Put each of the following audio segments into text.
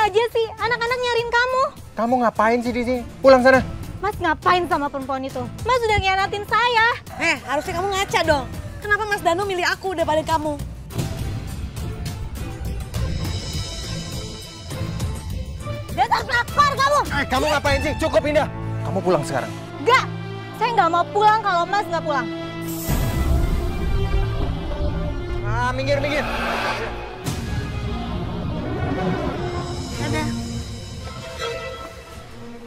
aja sih, anak-anak nyariin kamu. Kamu ngapain sih di sini? Pulang sana. Mas ngapain sama perempuan itu? Mas udah ngianatin saya. Harusnya kamu ngaca dong. Kenapa Mas Danu milih aku daripada kamu? Dasar pelakor kamu! Kamu ngapain sih? Cukup Indah. Kamu pulang sekarang. Enggak, saya nggak mau pulang kalau Mas nggak pulang. Minggir.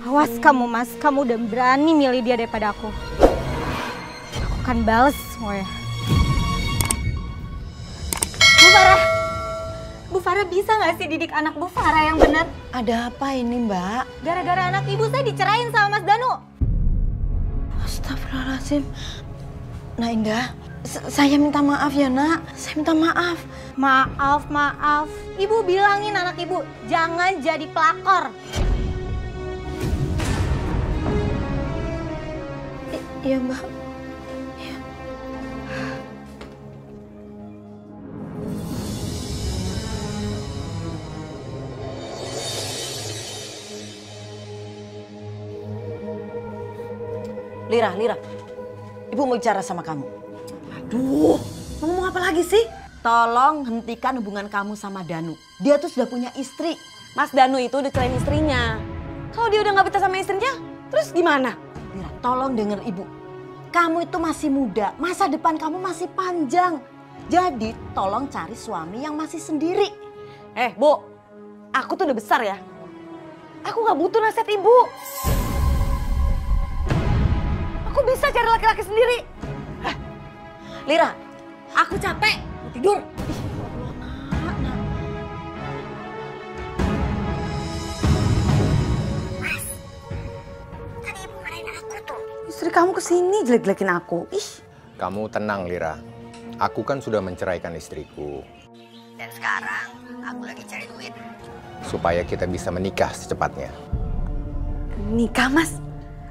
Awas kamu Mas, kamu udah berani milih dia daripada aku. Aku akan balas semuanya. Bu Farah bisa nggak sih didik anak Bu Farah yang benar? Ada apa ini, Mbak? Gara-gara anak ibu saya dicerain sama Mas Danu. Astagfirullahaladzim. Nah Indah, saya minta maaf ya nak. Saya minta maaf. Maaf. Ibu bilangin anak ibu, jangan jadi pelakor. Iya Mbak. Lira, Ibu mau bicara sama kamu. Aduh, mau ngomong apa lagi sih? Tolong hentikan hubungan kamu sama Danu. Dia tuh sudah punya istri. Mas Danu itu udah cerain istrinya. Kalau dia udah gak betah sama istrinya, terus gimana? Lira, tolong denger Ibu. Kamu itu masih muda, masa depan kamu masih panjang. Jadi tolong cari suami yang masih sendiri. Bu, aku tuh udah besar ya. Aku gak butuh nasihat Ibu. Aku bisa cari laki-laki sendiri. Lira, aku capek. Mau tidur. Mas, tadi ibu marahin aku tuh. Istri kamu kesini jelek-jelekin aku. Kamu tenang Lira. Aku kan sudah menceraikan istriku. Dan sekarang aku lagi cari duit. Supaya kita bisa menikah secepatnya. Nikah Mas?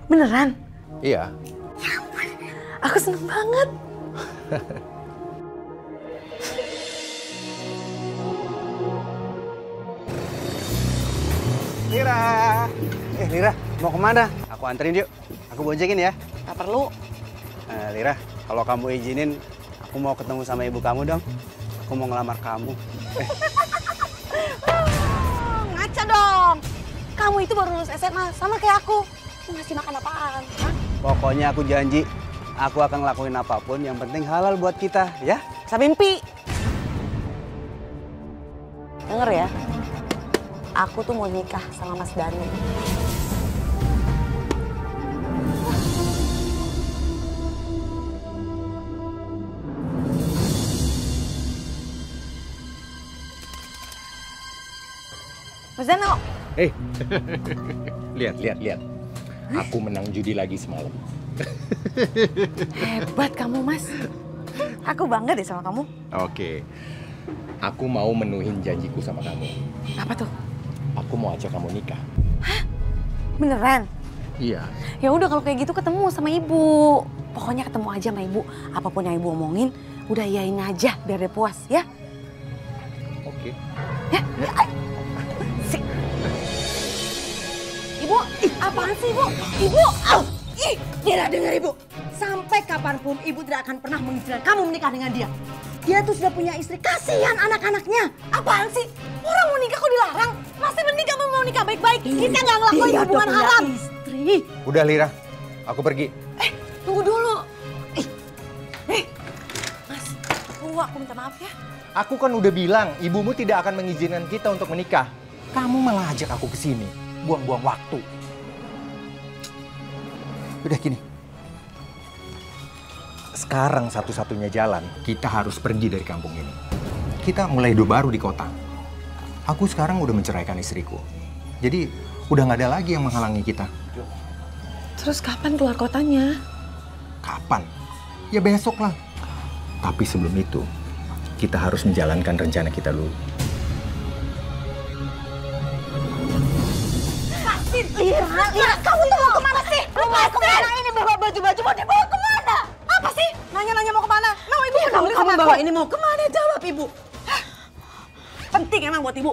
Beneran? Iya. Ya ampun. Aku seneng banget. Lira, mau kemana? Aku anterin yuk. Aku boncengin ya. Gak perlu. Lira, kalau kamu izinin, aku mau ketemu sama ibu kamu dong. Aku mau ngelamar kamu. Ngaca dong. Kamu itu baru lulus SMA, sama kayak aku. Mau ngasih makan apaan? Hah? Pokoknya aku janji, aku akan ngelakuin apapun yang penting halal buat kita, ya? Sampai mimpi. Denger ya, aku tuh mau nikah sama Mas Danu. Mas Danu. Lihat. Aku menang judi lagi semalam. Hebat kamu, Mas. Aku bangga deh sama kamu. Oke. Aku mau menuhin janjiku sama kamu. Apa tuh? Aku mau ajak kamu nikah. Hah? Beneran? Iya. Ya udah kalau kayak gitu ketemu sama ibu. Pokoknya ketemu aja sama ibu. Apapun yang ibu omongin, udah iyain aja biar dia puas, ya? Oke. Ya. Ibu, apaan sih Ibu? Ibu, tidak dengar Ibu. Sampai kapanpun Ibu tidak akan pernah mengizinkan kamu menikah dengan dia. Dia tuh sudah punya istri, kasihan anak-anaknya. Apaan sih? Orang mau nikah kok dilarang? Masih mending kamu mau nikah baik-baik. Kita nggak ngelakuin hubungan haram. Istri. Udah Lira, aku pergi. Tunggu dulu. Mas, tunggu aku minta maaf ya. Aku kan udah bilang, ibumu tidak akan mengizinkan kita untuk menikah. Kamu malah ajak aku ke sini. Buang-buang waktu. Udah gini. Sekarang satu-satunya jalan, kita harus pergi dari kampung ini. Kita mulai hidup baru di kota. Aku sekarang udah menceraikan istriku. Jadi udah nggak ada lagi yang menghalangi kita. Terus kapan keluar kotanya? Kapan? Ya besok lah. Tapi sebelum itu, kita harus menjalankan rencana kita dulu. Lira, kamu tuh mau kemana sih? Mau kemana ini bawa baju-baju mau dibawa kemana? Apa sih? Nanya-nanya mau kemana? Mau ibu peduli kamu bawa ini mau kemana? Jawab ibu. Penting emang buat ibu.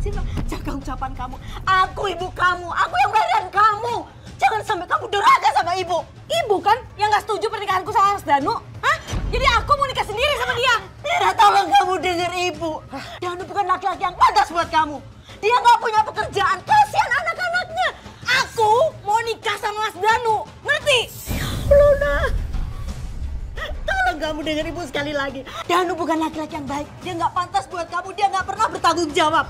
Cinta, jaga ucapan kamu. Aku ibu kamu, aku yang melahirkan kamu. Jangan sampai kamu durhaka sama ibu. Ibu kan yang gak setuju pernikahanku sama Mas Danu? Hah? Jadi aku mau nikah sendiri sama dia. Lira, tolong kamu denger ibu. Danu bukan laki-laki yang pantas buat kamu. Dia gak punya pekerjaan, kasihan anak-anaknya. Aku mau nikah sama Mas Danu, ngerti? Luna, tolong kamu denger ibu sekali lagi. Danu bukan laki-laki yang baik. Dia gak pantas buat kamu, dia gak pernah bertanggung jawab.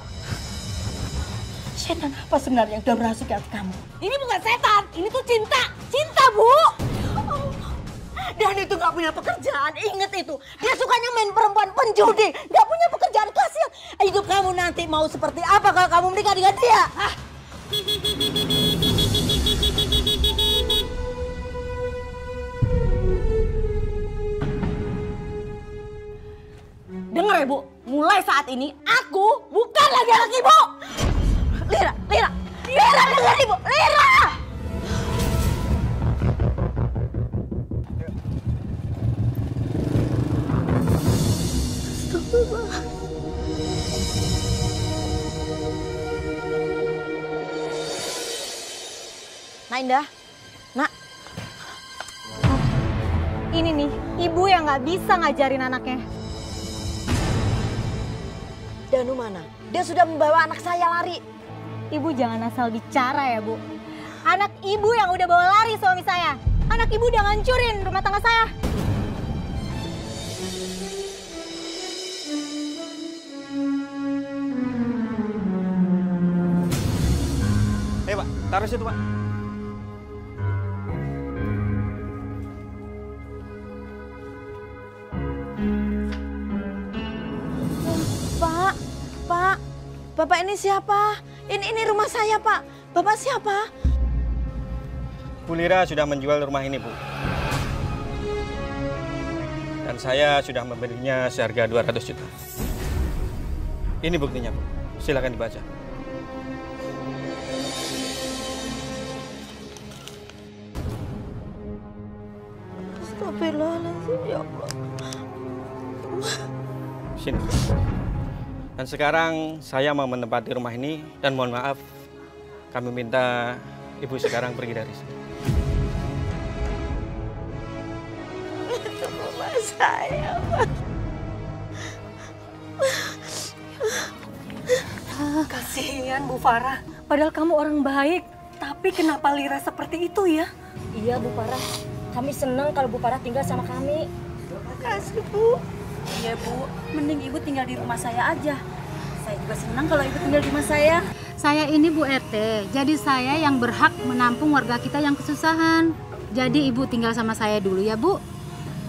Setan apa sebenarnya yang udah merasuk ke hati kamu? Ini bukan setan, ini tuh cinta. Cinta, Bu. Dan itu gak punya pekerjaan, inget itu. Dia sukanya main perempuan penjudi. Gak punya pekerjaan, kasihan. Hidup kamu nanti mau seperti apa kalau kamu menikah dengan dia? Hah? Dengar ya, Bu. Mulai saat ini, aku bukan lagi anak ibu. Lira, Lira, Lira, dengar ibu, Lira! Nak Indah, Nak. Ini nih, ibu yang nggak bisa ngajarin anaknya. Danu mana? Dia sudah membawa anak saya lari. Ibu jangan asal bicara ya, Bu. Anak ibu yang udah bawa lari suami saya. Anak ibu udah ngancurin rumah tangga saya. Pak, taruh situ, Pak. Pak, Bapak ini siapa? Ini rumah saya, Pak. Bapak siapa? Bu Lira sudah menjual rumah ini, Bu. Dan saya sudah membelinya seharga 200 juta. Ini buktinya, Bu. Silakan dibaca. Astagfirullahaladzim, ya Allah. Sini. Dan sekarang saya mau menempati rumah ini dan mohon maaf, kami minta ibu sekarang pergi dari sini. Itu rumah saya, Pak. Kasihan Bu Farah, padahal kamu orang baik. Tapi kenapa Lira seperti itu ya? Iya Bu Farah, kami senang kalau Bu Farah tinggal sama kami. Makasih, Bu. Iya Bu, mending Ibu tinggal di rumah saya aja. Saya juga senang kalau Ibu tinggal di rumah saya. Saya ini Bu RT, jadi saya yang berhak menampung warga kita yang kesusahan. Jadi Ibu tinggal sama saya dulu ya Bu.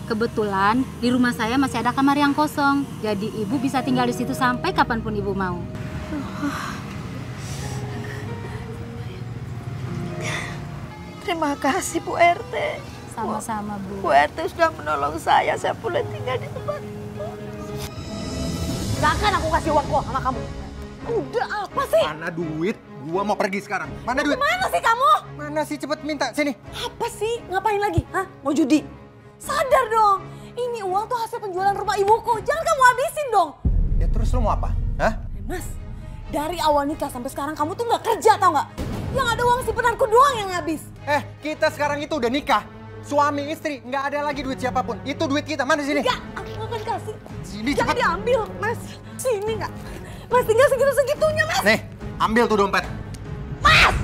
Kebetulan di rumah saya masih ada kamar yang kosong. Jadi Ibu bisa tinggal di situ sampai kapanpun Ibu mau. Terima kasih, Bu RT. Sama-sama Bu. Bu RT sudah menolong saya boleh tinggal di tempat itu. Gak akan aku kasih uang kok sama kamu. Udah, apa sih? Mana duit? Gua mau pergi sekarang. Mana duit? Mana sih kamu? Mana sih, cepet minta. Sini. Apa sih? Ngapain lagi? Hah? Mau judi? Sadar dong. Ini uang tuh hasil penjualan rumah ibuku. Jangan kamu habisin dong. Ya terus lu mau apa? Hah? Mas, dari awal nikah sampai sekarang kamu tuh nggak kerja, tau nggak? Yang ada uang simpenanku doang yang habis. Kita sekarang itu udah nikah. Suami istri, nggak ada lagi duit siapapun. Itu duit kita. Mana sini? Enggak, aku nggak akan kasih. Sini Jangan cepet. diambil, Mas. Sini nggak? Mas tinggal segitu-segitunya, Mas. Nih, ambil tuh dompet. Mas!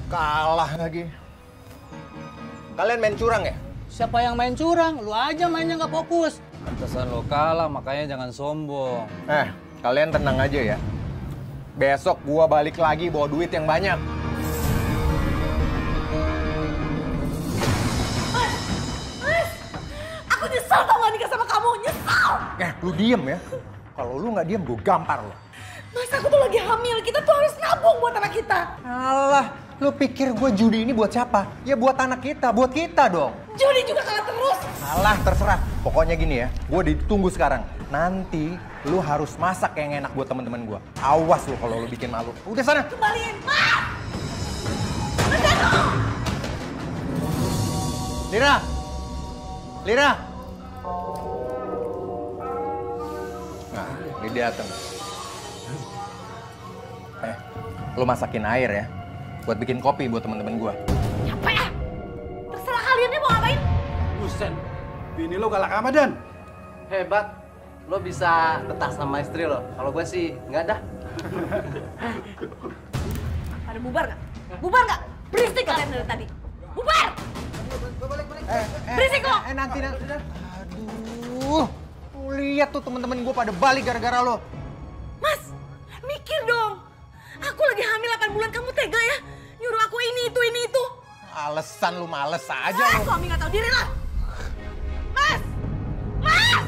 Kalah lagi. Kalian main curang ya? Siapa yang main curang? Lu aja mainnya nggak fokus. Pantesan lo kalah, makanya jangan sombong. Kalian tenang aja ya. Besok gua balik lagi bawa duit yang banyak. Mas! Aku nyesel tau gak nikah sama kamu, nyesel! Lu diem ya. Kalau lu nggak diem, gua gampar lo. Mas, aku tuh lagi hamil, kita tuh harus nabung buat anak kita. Alah, lu pikir gua judi ini buat siapa? Ya buat anak kita, buat kita dong. Judi juga kalah terus. Alah, terserah. Pokoknya gini ya, gua ditunggu sekarang. Nanti lu harus masak yang enak buat teman-teman gua. Awas lu kalau lu bikin malu. Udah sana. Kembaliin, Mas! Lira! Lira! Nah, ini dia datang. Lo masakin air ya, buat bikin kopi buat teman-teman gua. Apa ya? Terserah kalian nih mau ngapain? Buset, bini lo galak amat, Dan. Hebat, lo bisa betah sama istri lo. Kalau gue sih nggak dah. Pada bubar nggak? Bubar nggak? Berisik kalian dari tadi. Bubar! Berisik lo! Nanti. Aduh, lihat tuh teman-teman gua pada balik gara-gara lo. Mas, mikir dong. Aku lagi hamil 8 bulan, kamu tega ya? Nyuruh aku ini itu. Alasan lu males aja lo. Suami nggak tahu diri lah. Mas! Mas!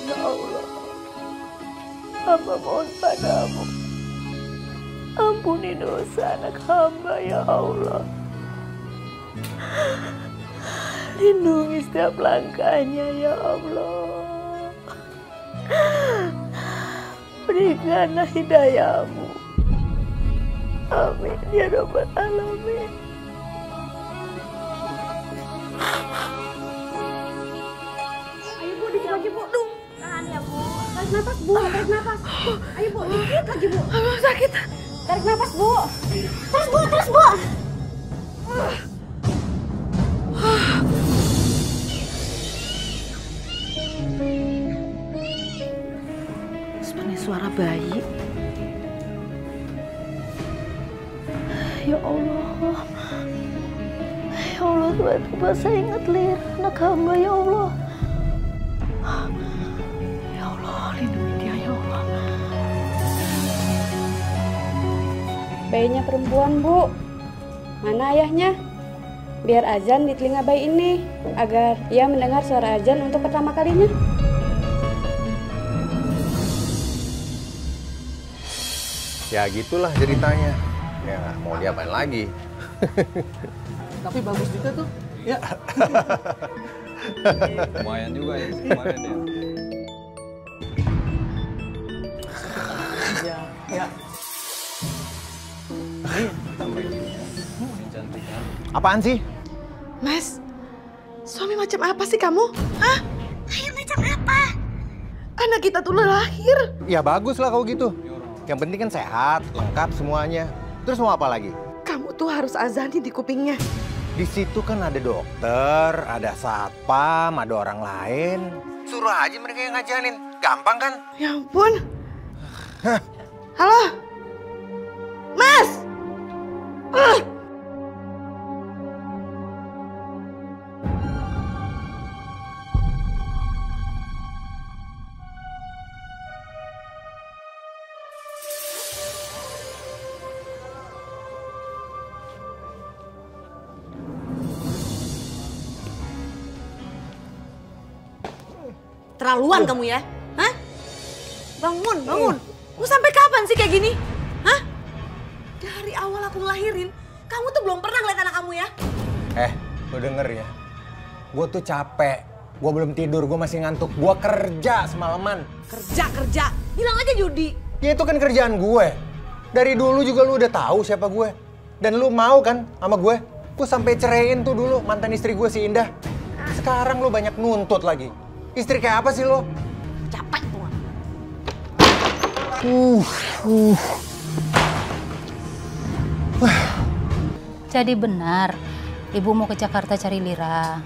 Ya Allah, hamba mohon padamu. Ampuni dosa anak hamba ya Allah. Lindungi setiap langkahnya ya Allah. Berikanlah hidayahmu. Amin ya Rabbal Alamin. Ayo Bu, dikit lagi Bu. Tahan ya Bu. Tarik nafas Bu, tarik nafas. Ayo Bu, dikit lagi Bu. Aduh sakit. Tarik nafas Bu. Terus Bu, terus Bu. Seperti suara bayi. Ya Allah. Ya Allah, tiba-tiba saya ingat Lir, anak hamba ya Allah. Ya Allah, lindungi dia ya Allah. Bayinya perempuan Bu. Mana ayahnya? Biar azan di telinga bayi ini, agar ia mendengar suara azan untuk pertama kalinya. Ya gitulah ceritanya. Ya mau diapain lagi? Tapi bagus juga tuh. Ya. Lumayan juga ya kemarin ya. Ya. Apaan sih? Mas, suami macam apa sih kamu? Hah? Ayo macam apa? Anak kita tuh lahir. Ya bagus lah kalau gitu. Yang penting kan sehat, lengkap semuanya. Terus mau apa lagi? Kamu tuh harus azani di kupingnya. Di situ kan ada dokter, ada satpam, ada orang lain. Suruh aja mereka yang ngajarin. Gampang kan? Ya ampun. Halo? Mas! Terlaluan kamu ya? Hah? Bangun, bangun. Mau sampai kapan sih kayak gini? Hah? Dari awal aku ngelahirin, kamu tuh belum pernah ngeliat anak kamu ya? Lo denger ya. Gue tuh capek. Gue belum tidur, gue masih ngantuk. Gue kerja semalaman. Kerja. Bilang aja judi. Ya itu kan kerjaan gue. Dari dulu juga lu udah tahu siapa gue. Dan lu mau kan sama gue? Gue sampai ceraiin tuh dulu mantan istri gue si Indah. Sekarang lu banyak nuntut lagi. Istri kayak apa sih lo? Capek tuh. Jadi benar, Ibu mau ke Jakarta cari Lira.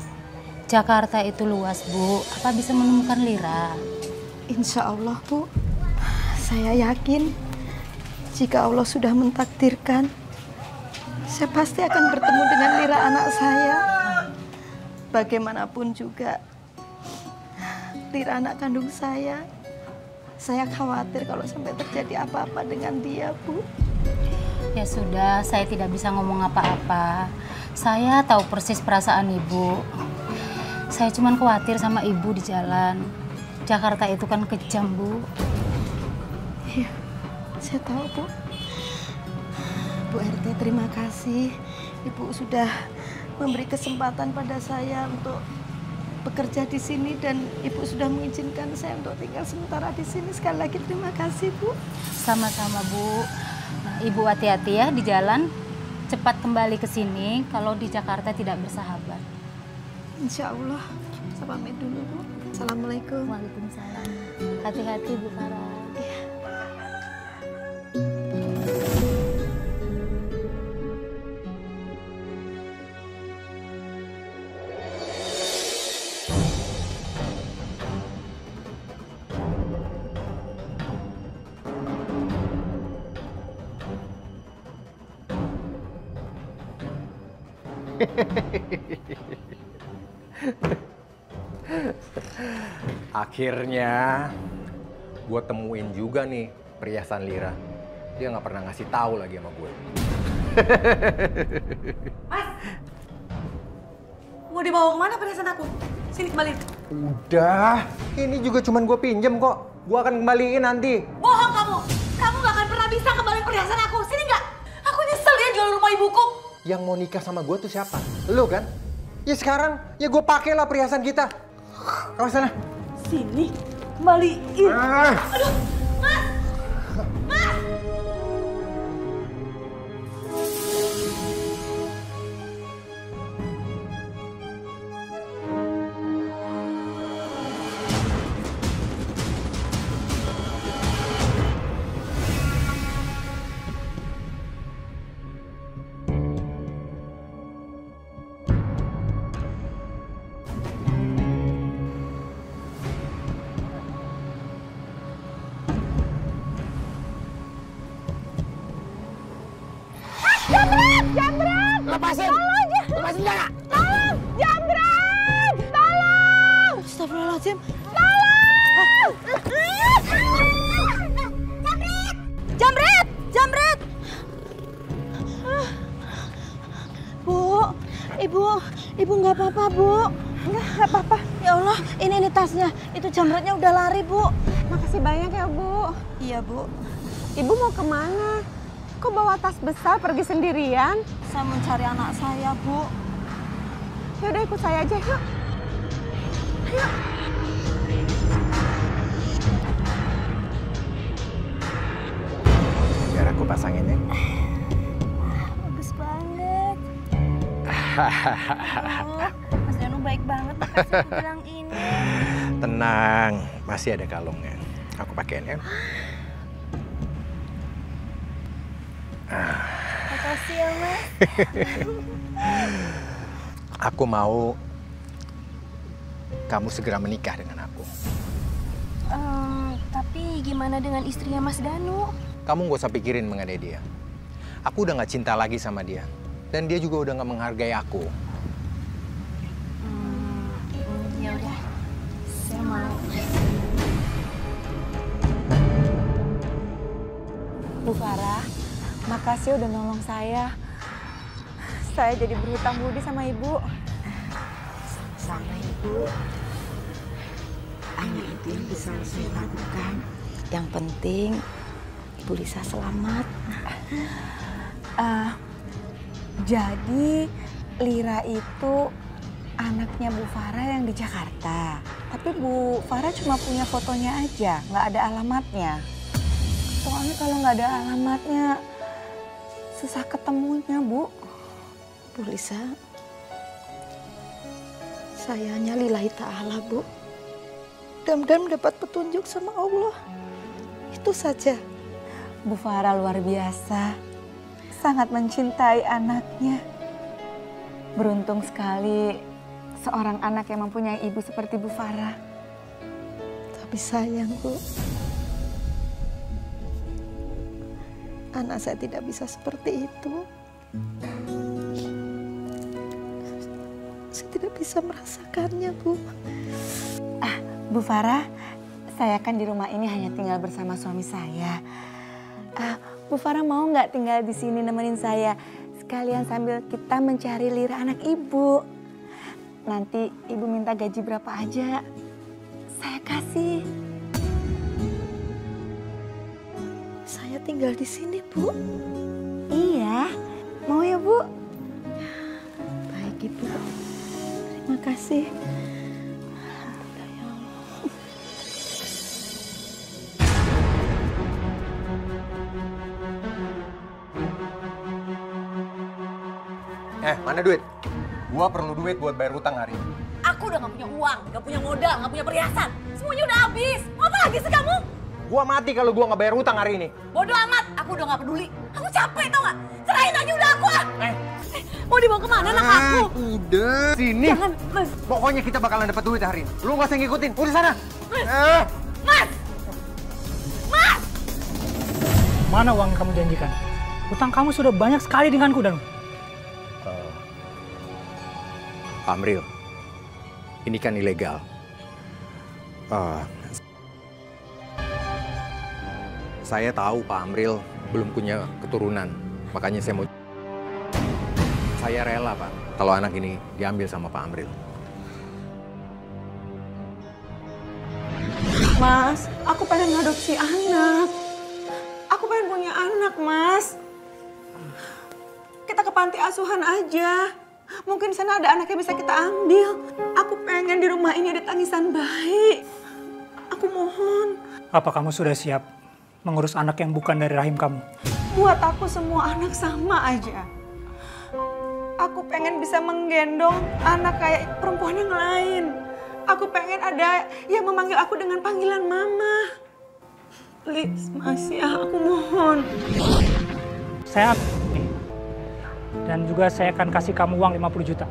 Jakarta itu luas, Bu. Apa bisa menemukan Lira? Insya Allah, Bu. Saya yakin jika Allah sudah mentakdirkan, saya pasti akan bertemu dengan Lira anak saya. Bagaimanapun juga, Lira anak kandung saya. Saya khawatir kalau sampai terjadi apa-apa dengan dia, Bu. Ya sudah, saya tidak bisa ngomong apa-apa. Saya tahu persis perasaan Ibu. Saya cuma khawatir sama Ibu di jalan. Jakarta itu kan kejam, Bu. Iya, saya tahu, Bu. Bu RT, terima kasih. Ibu sudah memberi kesempatan pada saya untuk bekerja di sini dan Ibu sudah mengizinkan saya untuk tinggal sementara di sini. Sekali lagi terima kasih, Bu. Sama-sama, Bu. Nah, Ibu hati-hati ya di jalan. cepat kembali ke sini kalau di Jakarta tidak bersahabat. Insya Allah. Saya pamit dulu, Bu. Assalamualaikum. Waalaikumsalam. Hati-hati, Bu Farah. Akhirnya gue temuin juga nih perhiasan Lira. Dia nggak pernah ngasih tahu lagi sama gue. Mas! Mau dibawa kemana perhiasan aku? Sini kembali. Udah, ini juga cuman gue pinjem kok. Gue akan kembaliin nanti. Bohong kamu! Kamu gak akan pernah bisa kembaliin perhiasan aku. Sini nggak? Aku nyesel ya jual rumah ibuku. Yang mau nikah sama gue tuh siapa? Lu kan? Ya sekarang, ya gue pakailah perhiasan kita. Awas sana. Sini, kembaliin. Aduh, Mas! Mas! Jamret! Lepasin! Tolong! Lepasin jangan! Tolong! Jamret! Tolong! Astagfirullahaladzim. Tolong! Jamret! Jamret! Jamret! Bu, Ibu nggak apa-apa, Bu. Nggak apa-apa. Ya Allah, ini tasnya. Itu Jamretnya udah lari, Bu. Makasih banyak ya, Bu. Iya, Bu. Ibu mau kemana? Kok bawa tas besar pergi sendirian? Saya mencari anak saya, Bu. Yaudah ikut saya aja, yuk. Ayo. Biar aku pasangin ya. Bagus banget. Mas Danu baik banget makasih bilang ini. Tenang, masih ada kalungnya. Aku pakein ya. Makasih ya, Mas. Aku mau kamu segera menikah dengan aku. Tapi gimana dengan istrinya Mas Danu? Kamu gak usah pikirin mengenai dia. Aku udah gak cinta lagi sama dia. Dan dia juga udah gak menghargai aku. Ya udah, saya mau. Bu Farah, makasih udah nolong saya. Saya jadi berhutang budi sama Ibu. Sama Ibu. Hanya itu yang bisa saya lakukan. Yang penting Ibu Lisa selamat. Jadi Lira itu anaknya Bu Farah yang di Jakarta. Tapi Bu Farah cuma punya fotonya aja, nggak ada alamatnya. Soalnya kalau nggak ada alamatnya, susah ketemunya, Bu. Bu Lisa, saya hanya lillahi ta'ala, Bu. Mudah-mudahan mendapat petunjuk sama Allah. Itu saja. Bu Farah luar biasa, sangat mencintai anaknya. Beruntung sekali seorang anak yang mempunyai ibu seperti Bu Farah. Tapi sayang, Bu. Anak saya tidak bisa seperti itu. Saya tidak bisa merasakannya, Bu. Bu Farah, saya kan di rumah ini hanya tinggal bersama suami saya. Bu Farah mau nggak tinggal di sini nemenin saya? Sekalian sambil kita mencari Lira anak Ibu. Nanti Ibu minta gaji berapa aja, saya kasih. Saya tinggal di sini, Bu. Iya, mau ya, Bu? Baik, Ibu. Terima kasih. Mana duit? Gua perlu duit buat bayar utang hari ini. Aku udah gak punya uang, gak punya modal, gak punya perhiasan. Semuanya udah habis. Mau apa lagi sih kamu? Gua mati kalau gua nggak bayar utang hari ini. Bodoh amat, aku udah gak peduli. Aku capek tau gak? Serahin aja udah aku ah. Mau dibawa kemana anak aku? Udah. Sini. Jangan, Mas. Pokoknya kita bakalan dapat duit hari ini. Lu nggak usah ngikutin. Udah sana. Mas! Mas! Mana uang yang kamu janjikan? Utang kamu sudah banyak sekali denganku, Danu. Pak Amril, ini kan ilegal. Saya tahu Pak Amril belum punya keturunan, makanya saya mau... Saya rela, Pak, kalau anak ini diambil sama Pak Amril. Mas, aku pengen ngadopsi anak. Aku pengen punya anak, Mas. Kita ke panti asuhan aja. Mungkin sana ada anak yang bisa kita ambil. Aku pengen di rumah ini ada tangisan bayi. Aku mohon. Apa kamu sudah siap mengurus anak yang bukan dari rahim kamu? Buat aku semua anak sama aja. Aku pengen bisa menggendong anak kayak perempuan yang lain. Aku pengen ada yang memanggil aku dengan panggilan mama. Please, Mas, ya, aku mohon. Saya dan juga saya akan kasih kamu uang 50 juta.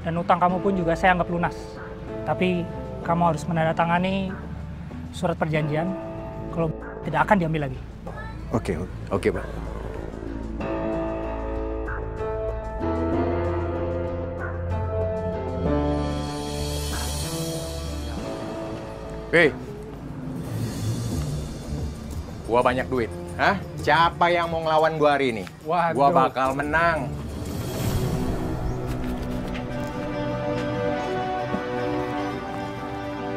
Dan utang kamu pun juga saya anggap lunas. Tapi kamu harus menandatangani surat perjanjian kalau tidak akan diambil lagi. Oke, Pak. Hei, gua banyak duit. Hah? Siapa yang mau ngelawan gua hari ini? Waduh. Gua bakal menang.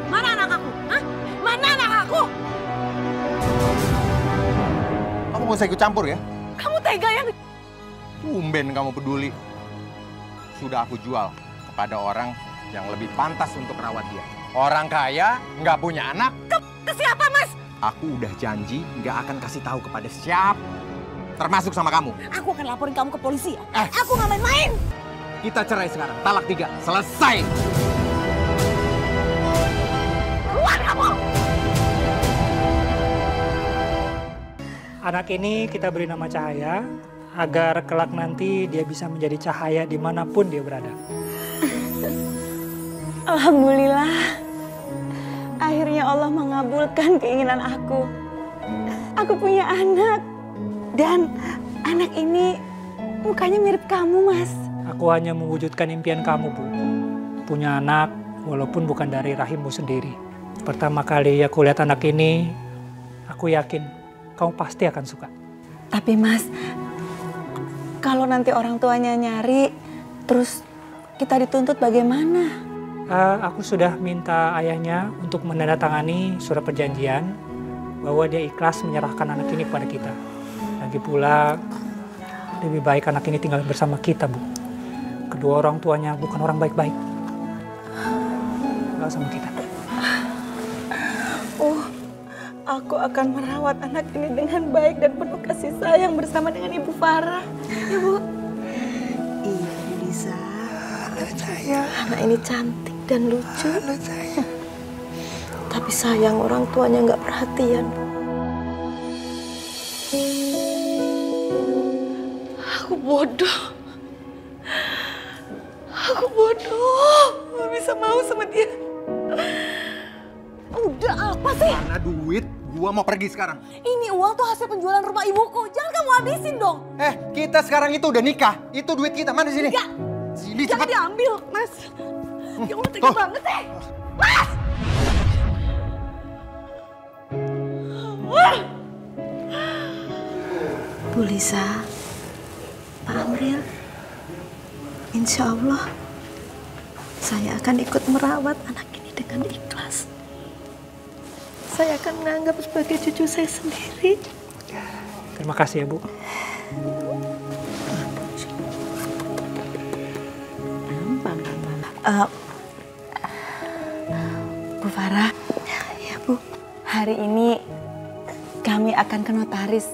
Mana anak aku? Hah? Mana anak aku? Kamu gak usah ikut campur ya? Kamu tega yang... Tumben kamu peduli. Sudah aku jual kepada orang yang lebih pantas untuk merawat dia. Orang kaya, nggak punya anak. Ke siapa, Mas? Aku udah janji nggak akan kasih tahu kepada siapa. Termasuk sama kamu. Aku akan laporin kamu ke polisi ya. Aku nggak main-main. Kita cerai sekarang. Talak 3. Selesai. Keluar kamu! Anak ini kita beri nama Cahaya, agar kelak nanti dia bisa menjadi cahaya dimanapun dia berada. Alhamdulillah. Akhirnya Allah mengabulkan keinginan aku. Aku punya anak. Dan anak ini mukanya mirip kamu, Mas. Aku hanya mewujudkan impian kamu, Bu. Punya anak walaupun bukan dari rahimmu sendiri. Pertama kali aku lihat anak ini, aku yakin kamu pasti akan suka. Tapi Mas, kalau nanti orang tuanya nyari, terus kita dituntut bagaimana? Aku sudah minta ayahnya untuk menandatangani surat perjanjian bahwa dia ikhlas menyerahkan anak ini kepada kita. Lagi pula, lebih baik anak ini tinggal bersama kita, Bu. Kedua orang tuanya bukan orang baik-baik. Tinggal sama kita. Aku akan merawat anak ini dengan baik dan penuh kasih sayang bersama dengan Ibu Farah. Ya, Bu. Ibu Lisa. Anak ini cantik dan lucu. Tapi sayang orang tuanya nggak perhatian. Aku bodoh. Aku bodoh. Gak bisa mau sama dia. Udah apa sih? Mana duit? Gua mau pergi sekarang. Ini uang tuh hasil penjualan rumah ibuku. Jangan kamu habisin dong. Kita sekarang itu udah nikah. Itu duit kita. Mana sini? Enggak. Sini Jangan cepat. diambil, Mas. Ya Allah, tega banget deh. Mas! Bu Lisa, Pak Amril, insya Allah saya akan ikut merawat anak ini dengan ikhlas. Saya akan menganggap sebagai cucu saya sendiri. Terima kasih ya, Bu. Bu Farah, ya Bu, hari ini kami akan ke notaris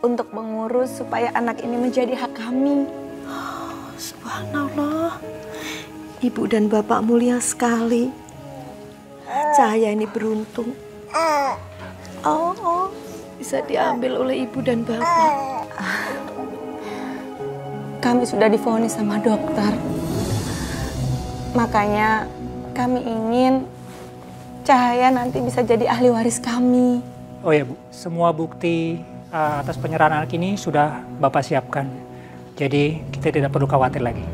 untuk mengurus supaya anak ini menjadi hak kami. Subhanallah. Ibu dan Bapak mulia sekali. Cahaya ini beruntung. Oh, bisa diambil oleh Ibu dan Bapak. Kami sudah divonis sama dokter. Makanya kami ingin Cahaya nanti bisa jadi ahli waris kami. Oh ya Bu, semua bukti atas penyerahan anak ini sudah Bapak siapkan. Jadi kita tidak perlu khawatir lagi.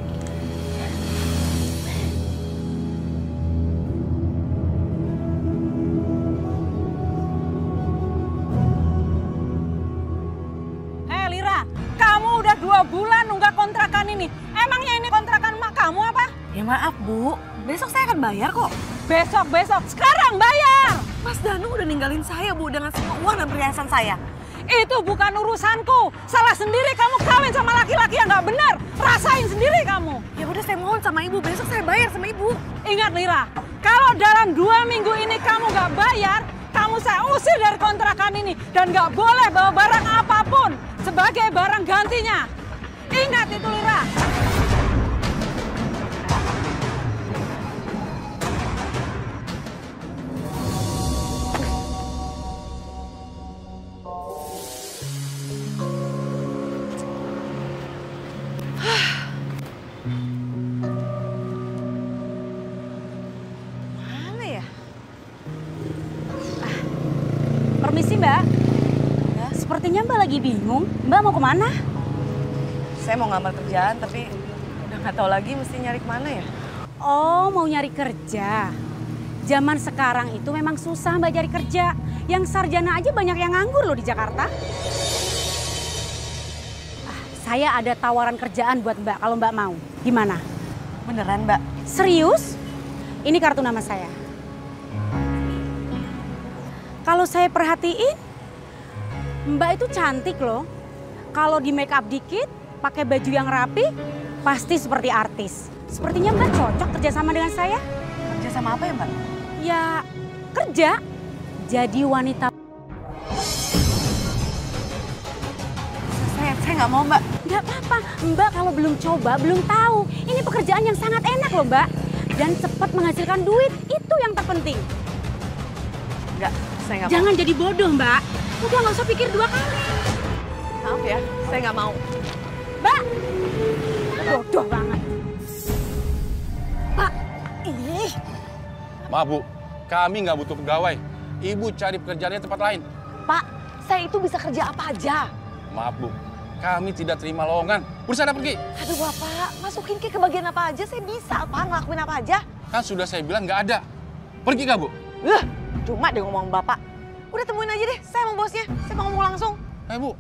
Lira, kamu udah 2 bulan nunggak kontrakan ini. Emangnya ini kontrakan mak kamu apa? Ya maaf Bu, besok saya akan bayar kok. Besok, sekarang bayar! Mas Danu udah ninggalin saya Bu dengan semua uang dan perhiasan saya. Itu bukan urusanku. Salah sendiri kamu kawin sama laki-laki yang gak benar. Rasain sendiri kamu. Ya udah saya mohon sama Ibu, besok saya bayar sama Ibu. Ingat Lira, kalau dalam 2 minggu ini kamu gak bayar, kamu saya usir dari kontrakan ini. Dan gak boleh bawa barang apapun sebagai barang gantinya. Ingat itu Lira. Permisi Mbak. Ya. Sepertinya Mbak lagi bingung. Mbak mau kemana? Saya mau ngambil kerjaan tapi udah nggak tahu lagi mesti nyari kemana ya. Oh, mau nyari kerja. Zaman sekarang itu memang susah Mbak cari kerja. Yang sarjana aja banyak yang nganggur loh di Jakarta. Saya ada tawaran kerjaan buat Mbak kalau Mbak mau. Gimana? Beneran Mbak? Serius? Ini kartu nama saya. Kalau saya perhatiin, Mbak itu cantik loh. Kalau di make up dikit, pakai baju yang rapi, pasti seperti artis. Sepertinya Mbak cocok kerja sama dengan saya. Kerja sama apa ya Mbak? Ya kerja, jadi wanita. Saya nggak mau Mbak. Nggak apa-apa, Mbak kalau belum coba, belum tahu. Ini pekerjaan yang sangat enak loh Mbak. Dan cepat menghasilkan duit, itu yang terpenting. Enggak, saya nggak mau. Jangan jadi bodoh Mbak, udah nggak usah pikir 2 kali. Maaf ya, saya nggak mau. Mbak, bodoh banget. Pak, ini. Maaf Bu, kami nggak butuh pegawai. Ibu cari pekerjaannya tempat lain. Pak, saya itu bisa kerja apa aja. Maaf Bu, kami tidak terima lowongan. Udah sana pergi. Aduh Bapak, masukin ke bagian apa aja saya bisa Pak, ngelakuin apa aja. Kan sudah saya bilang nggak ada. Pergi nggak Bu? Cuma dia ngomong Bapak. Udah temuin aja deh, saya mau bosnya. Saya mau ngomong langsung. Bu,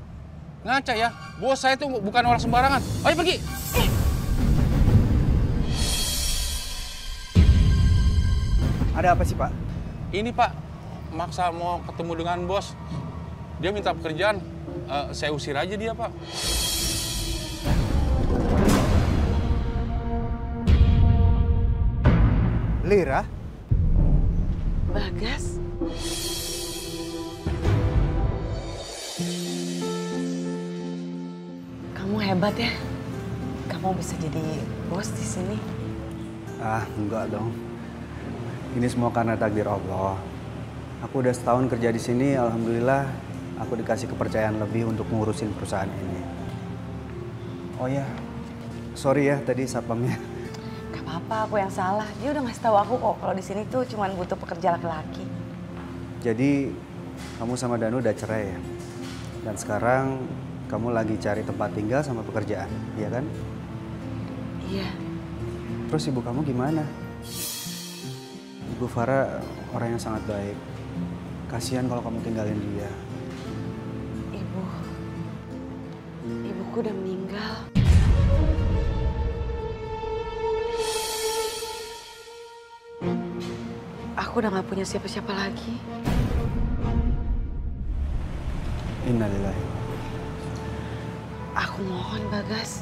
ngaca ya. Bos saya itu bukan orang sembarangan. Ayo pergi. Ada apa sih Pak? Ini Pak, maksa mau ketemu dengan bos. Dia minta pekerjaan. Saya usir aja dia Pak. Lira? Bagas? Kamu hebat ya. Kamu bisa jadi bos di sini. Ah, enggak dong. Ini semua karena takdir Allah. Aku udah setahun kerja di sini, alhamdulillah aku dikasih kepercayaan lebih untuk ngurusin perusahaan ini. Oh ya, sorry ya tadi satpamnya. Gak apa-apa, aku yang salah. Dia udah ngasih tahu aku kok kalau di sini tuh cuma butuh pekerja laki-laki. Jadi kamu sama Danu udah cerai ya? Dan sekarang kamu lagi cari tempat tinggal sama pekerjaan, iya kan? Iya. Terus ibu kamu gimana? Ibu Farah orang yang sangat baik. Kasihan kalau kamu tinggalin dia. Ibuku udah meninggal. Aku udah gak punya siapa-siapa lagi. Innalillahi. Aku mohon Bagas.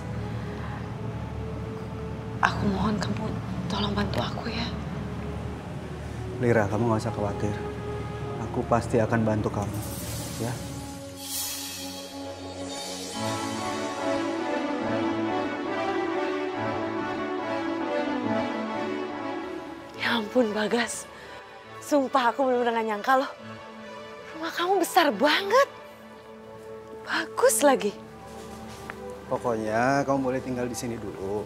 Aku mohon kamu tolong bantu aku ya. Lira, kamu gak usah khawatir. Aku pasti akan bantu kamu, ya. ampun Bagas, sumpah aku benar-benar gak nyangka loh. Rumah kamu besar banget, bagus lagi. Pokoknya kamu boleh tinggal di sini dulu.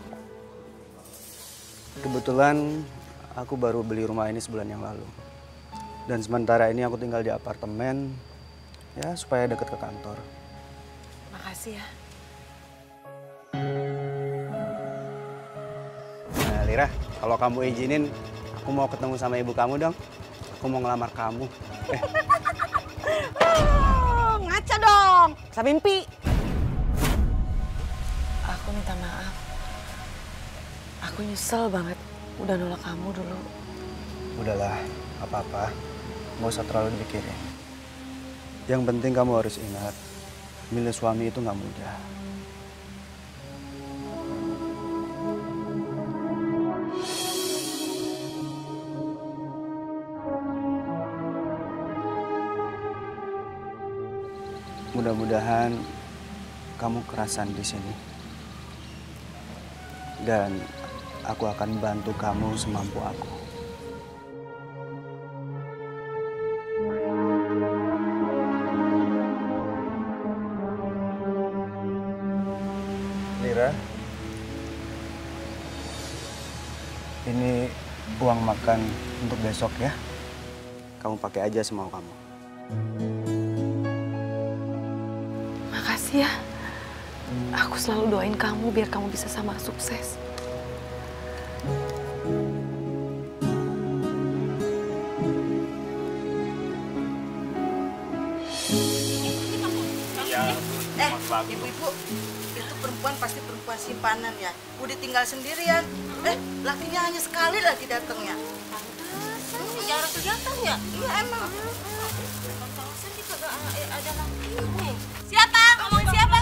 Kebetulan aku baru beli rumah ini sebulan yang lalu. Dan sementara ini aku tinggal di apartemen, ya supaya deket ke kantor. Makasih ya. Nah Lira, kalau kamu izinin, aku mau ketemu sama ibu kamu dong. Aku mau ngelamar kamu. Ngaca dong, sampai mimpi. Aku minta maaf. Aku nyesel banget udah nolak kamu dulu. Udahlah, apa-apa. Nggak usah terlalu dipikirin. Yang penting kamu harus ingat, milih suami itu nggak mudah. Mudah-mudahan kamu kerasan di sini. Dan aku akan bantu kamu semampu aku. Lira, ini uang makan untuk besok ya. Kamu pakai aja semau kamu. Makasih ya. Aku selalu doain kamu biar kamu bisa sama sukses. Ibu-ibu, itu perempuan pasti perempuan simpanan ya. Udah tinggal sendirian. Lakinya hanya sekali lagi datangnya. Jarang kelihatan ya? Iya emang. Ada laki. Siapa? Ngomongin siapa?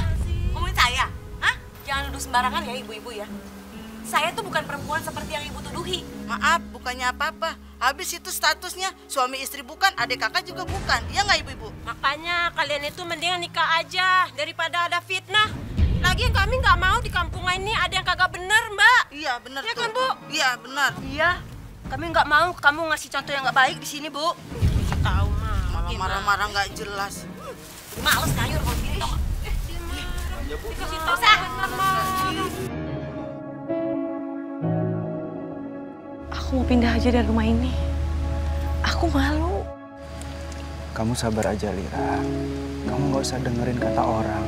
Ngomongin saya? Hah? Jangan nuduh sembarangan ya ibu-ibu ya. Saya tuh bukan perempuan seperti yang ibu tuduhi. Maaf, bukannya apa-apa. Habis itu statusnya suami istri bukan, adik kakak juga bukan. Iya nggak ibu-ibu? Makanya kalian itu mendingan nikah aja daripada ada fitnah. Lagian kami nggak mau di kampung ini ada yang kagak bener, Mbak. Iya bener ya tuh. Kan, Bu? Iya benar. Iya. Kami nggak mau kamu ngasih contoh yang nggak baik di sini, Bu. Ibu tahu mah. Malah marah-marah nggak jelas. Males ngayur kalau gini tau. Dikasih tahu bener, Aku mau pindah aja dari rumah ini. Aku malu. Kamu sabar aja, Lira. Kamu nggak usah dengerin kata orang.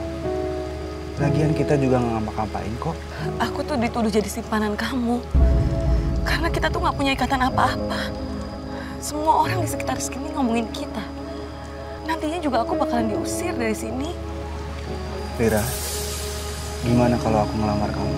Lagian kita juga nggak ngapa-ngapain kok. Aku tuh dituduh jadi simpanan kamu. Karena kita tuh nggak punya ikatan apa-apa. Semua orang di sekitar sini ngomongin kita. Nantinya juga aku bakalan diusir dari sini. Lira, gimana kalau aku ngelamar kamu?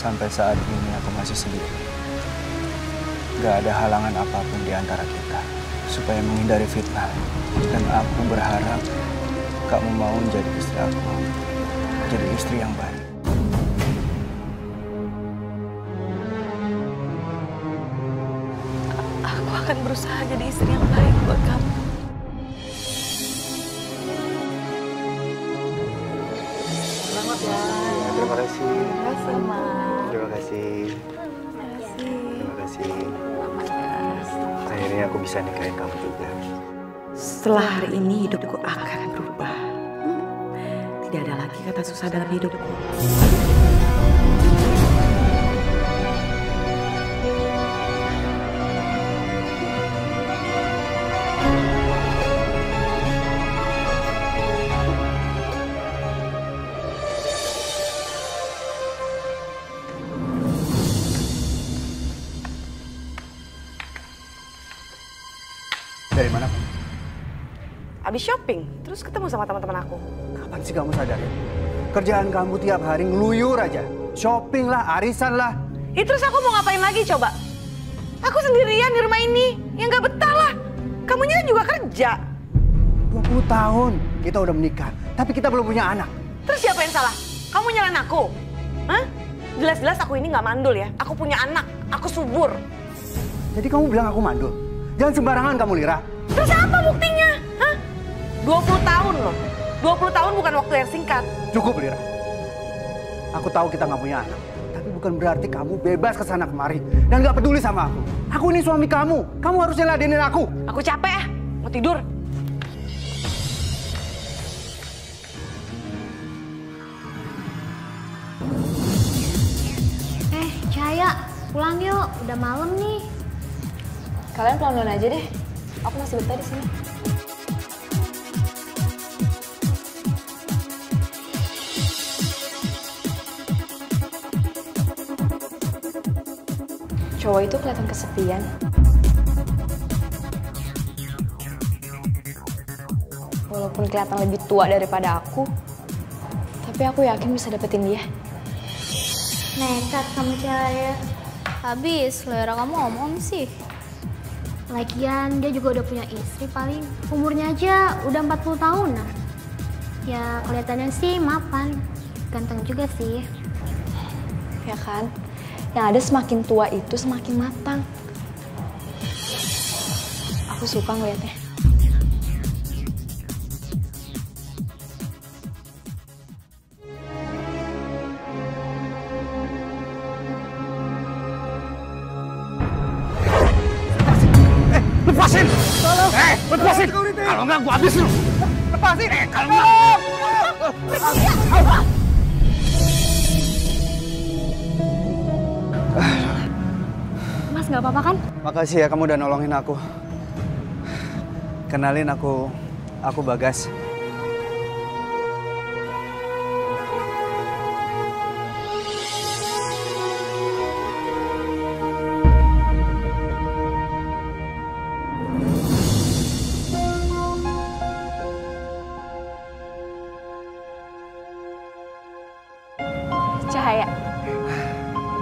Sampai saat ini aku masih sendiri. Gak ada halangan apapun di antara kita supaya menghindari fitnah. Dan aku berharap kamu mau menjadi istri aku, jadi istri yang baik. Aku akan berusaha jadi istri yang baik buat kamu. Selamat ya. Terima kasih. Terima kasih, Ma. Terima kasih. Terima kasih. Akhirnya aku bisa nikahin kamu juga. Setelah hari ini hidupku akan berubah. Tidak ada lagi kata susah dalam hidupku. Dari mana, Pak? Abis shopping, terus ketemu sama teman-teman aku. Kapan sih kamu sadar ya? Kerjaan kamu tiap hari ngeluyur aja. Shopping lah, arisan lah. Terus aku mau ngapain lagi coba? Aku sendirian di rumah ini, ya nggak betah lah. Kamunya kan juga kerja. 20 tahun kita udah menikah, tapi kita belum punya anak. Terus siapa yang salah? Kamu nyalain aku? Hah? Jelas-jelas aku ini nggak mandul ya. Aku punya anak, aku subur. Jadi kamu bilang aku mandul? Jangan sembarangan kamu, Lira. Terus apa buktinya? Hah? 20 tahun loh. 20 tahun bukan waktu yang singkat. Cukup, Lira. Aku tahu kita nggak punya anak. Tapi bukan berarti kamu bebas ke sana kemari. Dan nggak peduli sama aku. Aku ini suami kamu. Kamu harusnya ladenin aku. Aku capek ya. Mau tidur. Cahaya, pulang yuk. Udah malam nih. Kalian pulang duluan aja deh. Aku masih betah di sini. Cowok itu kelihatan kesepian. Walaupun kelihatan lebih tua daripada aku, tapi aku yakin bisa dapetin dia. Nekat kamu Cahaya. Habis selera kamu ngomong sih. Lagian dia juga udah punya istri paling. Umurnya aja udah 40 tahunan. Ya kelihatannya sih mapan. Ganteng juga sih. Ya kan? Yang ada semakin tua itu semakin matang. Aku suka ngeliatnya. Lepasin! Tolong! Lepasin! Kalau enggak gua habis lu! Lepasin! Kalau enggak... Mas nggak apa-apa kan? Makasih ya kamu udah nolongin aku. Kenalin aku Bagas. Cahaya.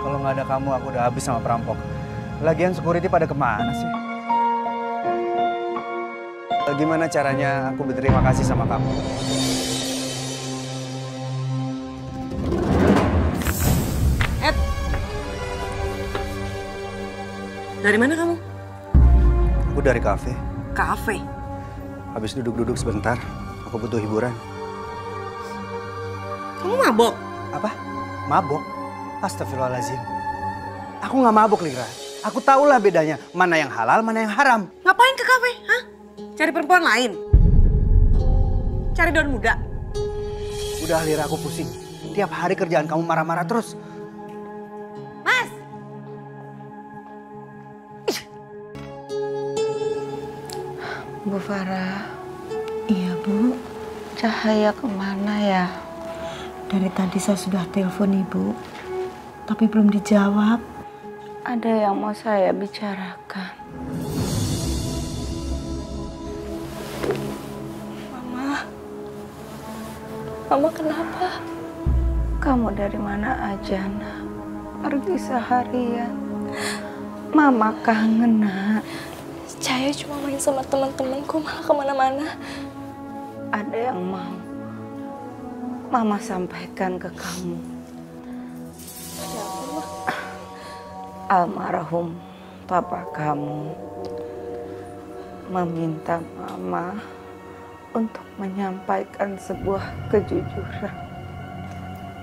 Kalau nggak ada kamu, aku udah habis sama perampok. Lagian security pada kemana sih? Gimana caranya aku berterima kasih sama kamu? Ed, dari mana kamu? Aku dari kafe. Kafe? Habis duduk-duduk sebentar, aku butuh hiburan. Kamu mabok? Apa? Mabok? Astagfirullahaladzim. Aku nggak mabok, Lira. Aku tahulah bedanya, mana yang halal, mana yang haram. Ngapain ke kafe? Hah? Cari perempuan lain? Cari daun muda? Udah, Lira, aku pusing. Tiap hari kerjaan kamu marah-marah terus. Mas! Bu Farah. Iya, Bu. Cahaya kemana ya? Dari tadi saya sudah telepon Ibu, tapi belum dijawab. Ada yang mau saya bicarakan. Mama kenapa? Kamu dari mana aja, Nak? Pergi seharian. Mama kangen, Nak. Cahaya cuma main sama teman-temanku, malah kemana-mana. Ada yang mau Mama sampaikan ke kamu. Almarhum papa kamu meminta Mama untuk menyampaikan sebuah kejujuran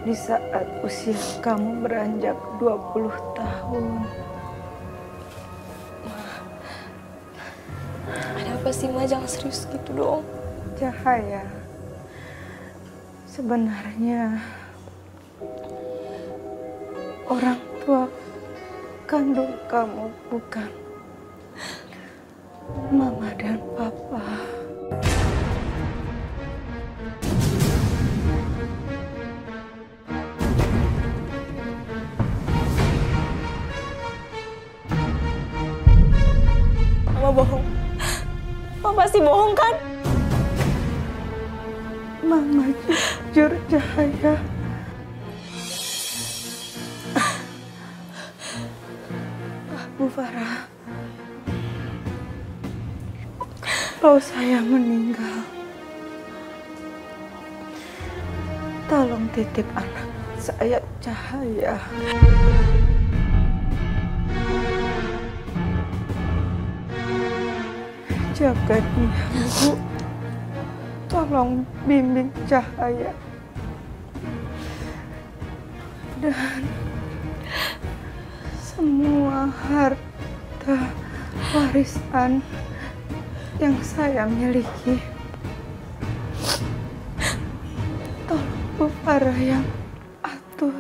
di saat usia kamu beranjak 20 tahun. Ada apa sih, Ma? Jangan serius gitu dong. Cahaya, sebenarnya orang tua kandung kamu bukan Mama dan Papa. Mama bohong. Mama pasti bohong kan? Mama jujur, Cahaya. Bu Farah, kalau saya meninggal, Tolong titip anak saya Cahaya. Jaga dia, Bu. Tolong bimbing Cahaya. Dan semua harta warisan yang saya miliki, tolong Bu Farah yang atur.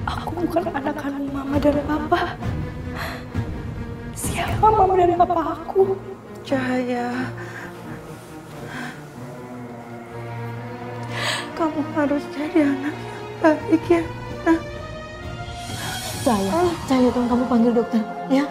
Aku bukan anak kandung Mama dan Papa. Siapa Mama dan Papa aku? Cahaya, kamu harus jadi anak yang baik ya, Nak. Cahaya, tolong kamu panggil dokter, ya.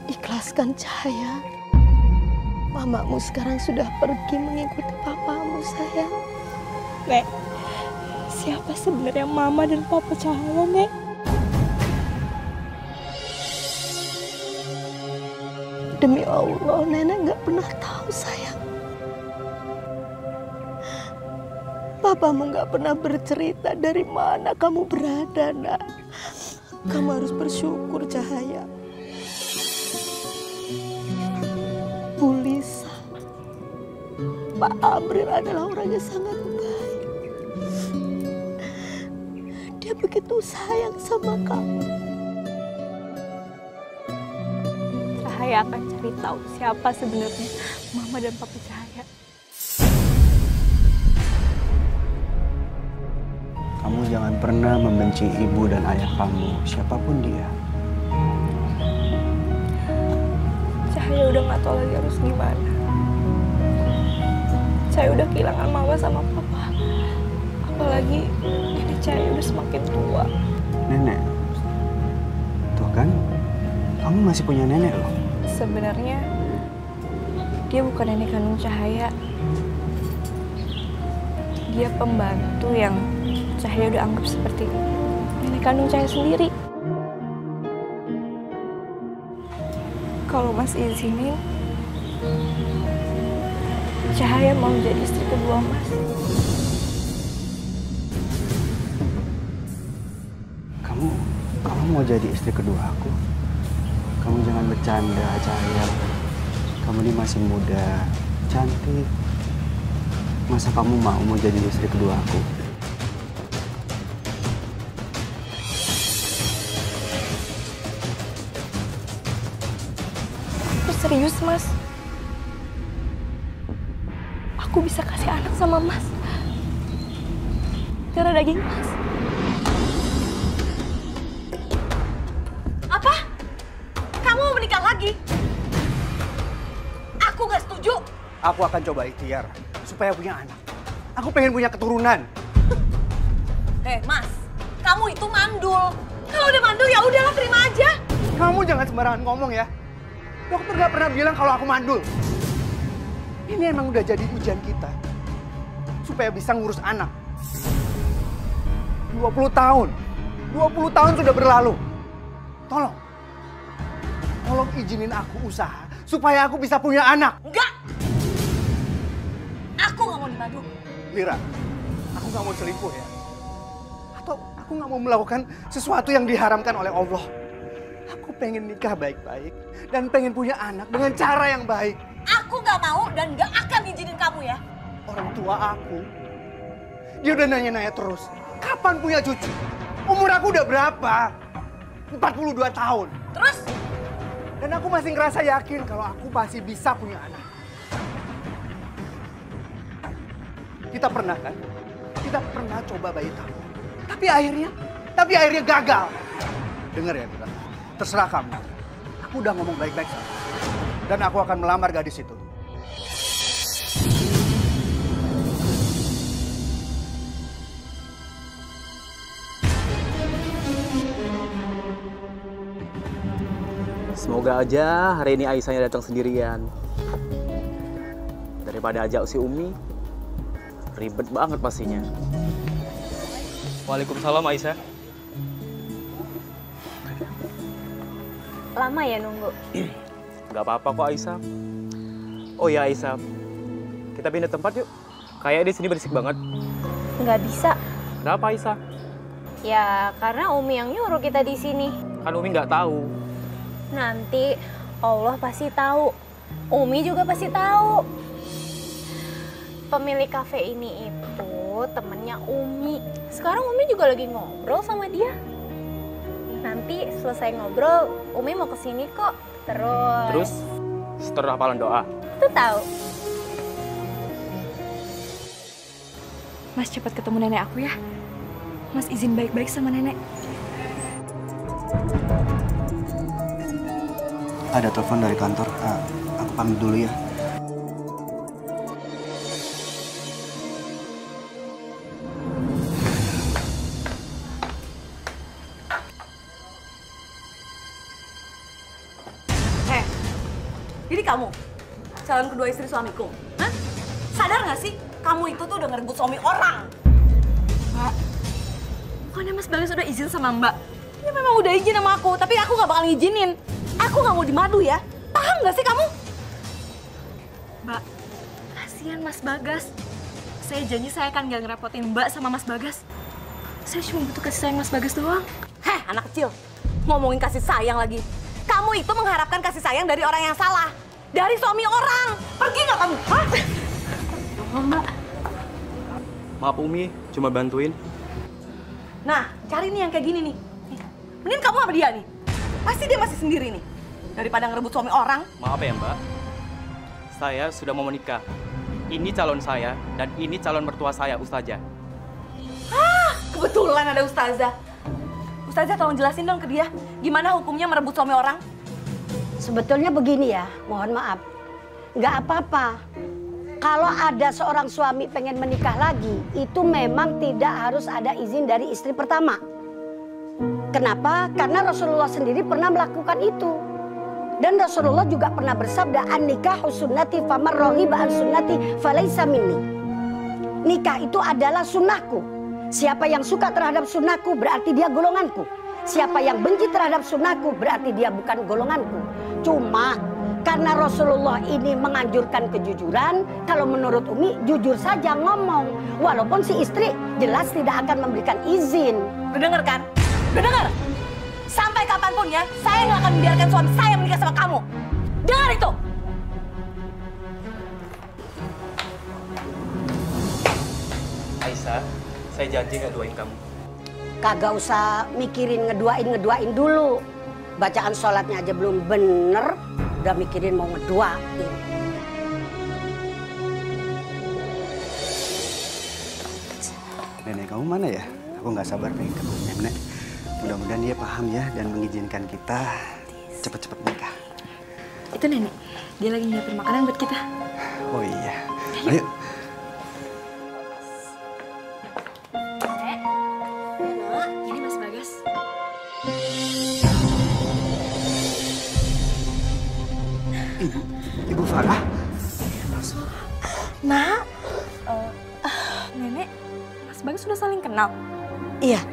Ikhlaskan Cahaya. Mamamu sekarang sudah pergi mengikuti papamu, sayang. Nek, siapa sebenarnya Mama dan Papa Cahaya, Nek? Demi Allah, Nenek nggak pernah tahu, sayang. Papamu nggak pernah bercerita dari mana kamu berada, Nak. Kamu harus bersyukur, Cahaya. Bu Lisa, Pak Amril adalah orang yang sangat baik. Dia begitu sayang sama kamu. Cahaya akan cari tahu siapa sebenarnya Mama dan Papa Cahaya. Kamu jangan pernah membenci ibu dan ayah kamu, siapapun dia. Cahaya udah gak tahu lagi harus gimana. Saya udah kehilangan Mama sama Papa. Apalagi nenek Cahaya udah semakin tua. Nenek? Tuh kan, kamu masih punya nenek loh. Sebenarnya dia bukan nenek kandung Cahaya. Dia pembantu yang Cahaya udah anggap seperti nenek kandung Cahaya sendiri. Kalau Mas izinin, Cahaya mau jadi istri kedua Mas. Kamu mau jadi istri kedua aku? Kamu jangan bercanda, Cahaya. Kamu ini masih muda, cantik. Masa kamu mau jadi istri kedua aku? Serius, Mas. Aku bisa kasih anak sama Mas. Darah daging Mas. Apa? Kamu mau menikah lagi? Aku gak setuju. Aku akan coba ikhtiar supaya punya anak. Aku pengen punya keturunan. Mas, kamu itu mandul. Kalau udah mandul ya udahlah, terima aja. Kamu jangan sembarangan ngomong ya. Dokter gak pernah bilang kalau aku mandul. Ini emang udah jadi ujian kita. Supaya bisa ngurus anak. 20 tahun. 20 tahun sudah berlalu. Tolong izinin aku usaha supaya aku bisa punya anak. Enggak. Aku gak mau dimadu. Lira, aku gak mau selingkuh ya. Atau aku gak mau melakukan sesuatu yang diharamkan oleh Allah. Aku pengen nikah baik-baik dan pengen punya anak dengan cara yang baik. Aku gak mau dan gak akan izinin kamu ya. Orang tua aku, dia udah nanya-nanya terus. Kapan punya cucu? Umur aku udah berapa? 42 tahun. Terus? Dan aku masih ngerasa yakin kalau aku masih bisa punya anak. Kita pernah kan? Kita pernah coba bayi tabung. Tapi akhirnya gagal. Dengar ya, Lira. Terserah kamu. Aku udah ngomong baik-baik sama kamu. Dan aku akan melamar gadis itu. Semoga aja hari ini Aisyahnya datang sendirian. Daripada ajak si Umi, ribet banget pastinya. Waalaikumsalam Aisyah. Lama ya nunggu? Gak apa-apa kok Aisyah. Oh ya Aisyah, kita pindah tempat yuk. Kayak di sini berisik banget. Nggak bisa. Kenapa Aisyah? Ya karena Umi yang nyuruh kita di sini. Kan Umi nggak tahu. Nanti Allah pasti tahu. Umi juga pasti tahu. Pemilik kafe ini itu temennya Umi. Sekarang Umi juga lagi ngobrol sama dia. Nanti selesai ngobrol, Umi mau kesini kok. Terus setelah hafalan doa. Itu tahu. Mas cepat ketemu nenek aku ya. Mas izin baik-baik sama nenek. Ada telepon dari kantor. Aku pamit dulu ya. Jadi kamu, calon kedua istri suamiku. Hah? Sadar nggak sih? Kamu itu tuh udah ngerebut suami orang. Mbak, bukannya Mas Bagas udah izin sama Mbak? Ya memang udah izin sama aku, tapi aku nggak bakal ngizinin. Aku nggak mau dimadu ya. Paham nggak sih kamu? Mbak, kasihan Mas Bagas. Saya janji saya akan nggak ngerepotin Mbak sama Mas Bagas. Saya cuma butuh kasih sayang Mas Bagas doang. Heh, anak kecil. Ngomongin kasih sayang lagi. Kamu itu mengharapkan kasih sayang dari orang yang salah. Dari suami orang. Pergi nggak kamu? Hah? Mbak. Maaf Umi, cuma bantuin. Nah, cari nih yang kayak gini nih. Mending kamu sama dia nih. Pasti dia masih sendiri nih. Daripada ngerebut suami orang. Maaf ya Mbak, saya sudah mau menikah. Ini calon saya dan ini calon mertua saya, Ustazah. Hah, kebetulan ada Ustazah. Ustazah tolong jelasin dong ke dia, gimana hukumnya merebut suami orang? Sebetulnya begini ya, mohon maaf. Nggak apa-apa. Kalau ada seorang suami pengen menikah lagi, itu memang tidak harus ada izin dari istri pertama. Kenapa? Karena Rasulullah sendiri pernah melakukan itu. Dan Rasulullah juga pernah bersabda, an-nikahu sunnati faman raghiba an sunnati falaysa minni. Nikah itu adalah sunnahku. Siapa yang suka terhadap sunnahku berarti dia golonganku. Siapa yang benci terhadap sunnahku berarti dia bukan golonganku. Cuma karena Rasulullah ini menganjurkan kejujuran, kalau menurut Umi jujur saja ngomong. Walaupun si istri jelas tidak akan memberikan izin. Udah denger kan? Udah denger? Sampai kapanpun ya, saya nggak akan membiarkan suami saya menikah sama kamu. Dengar itu! Aisyah, saya janji nggak doain kamu. Kagak usah mikirin ngeduain dulu. Bacaan sholatnya aja belum bener, udah mikirin mau ngeduain. Nenek kamu mana ya? Aku nggak sabar pengen ketemu nenek. Mudah-mudahan dia paham ya dan mengizinkan kita cepet-cepet nikah. Itu nenek, dia lagi nyiapin makanan buat kita. Oh iya, ayo. Ini Mas Bagas. Ibu Farah? Nak, nenek, Mas Bagas sudah saling kenal? Iya.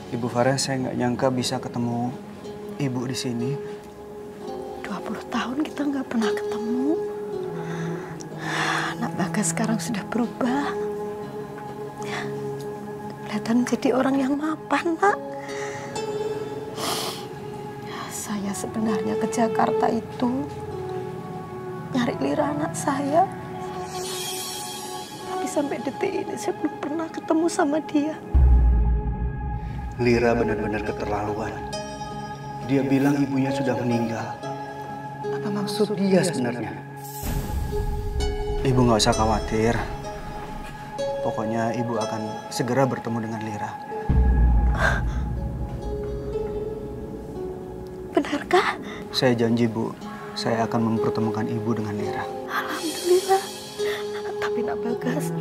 Ibu Farah, saya nggak nyangka bisa ketemu ibu di sini. 20 tahun kita nggak pernah ketemu. Anak Bagas sekarang sudah berubah. Kelihatan jadi orang yang mapan, Nak. Saya sebenarnya ke Jakarta itu nyari Lira anak saya. Tapi sampai detik ini saya belum pernah ketemu sama dia. Lira benar-benar keterlaluan. Dia bilang ibunya sudah meninggal. Apa maksud dia sebenarnya? Ibu nggak usah khawatir. Pokoknya ibu akan segera bertemu dengan Lira. Benarkah? Saya janji, Bu. Saya akan mempertemukan Ibu dengan Lira. Alhamdulillah. Tapi Nak Bagas,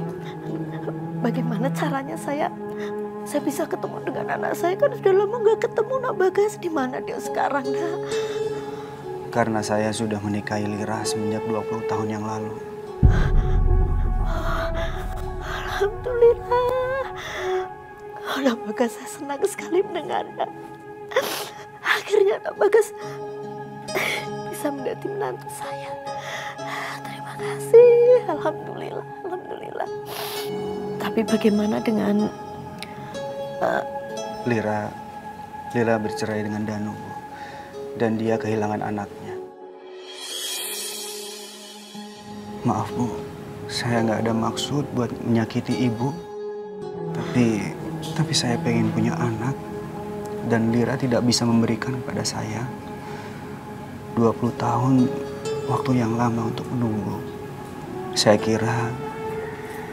bagaimana caranya saya bisa ketemu dengan anak saya? Kan sudah lama nggak ketemu Nak Bagas. Di mana dia sekarang, Nak? Karena saya sudah menikahi Lira semenjak 20 tahun yang lalu. Alhamdulillah. Nak Bagas, saya senang sekali mendengarnya. Akhirnya Nak Bagas bisa mendapati menantu saya. Terima kasih. Alhamdulillah. Alhamdulillah. Tapi bagaimana dengan Lira bercerai dengan Danu, Bu. Dan dia kehilangan anaknya. Maaf, Bu. Saya nggak ada maksud buat menyakiti Ibu. Tapi saya pengen punya anak. Dan Lira tidak bisa memberikan kepada saya. 20 tahun waktu yang lama untuk menunggu. Saya kira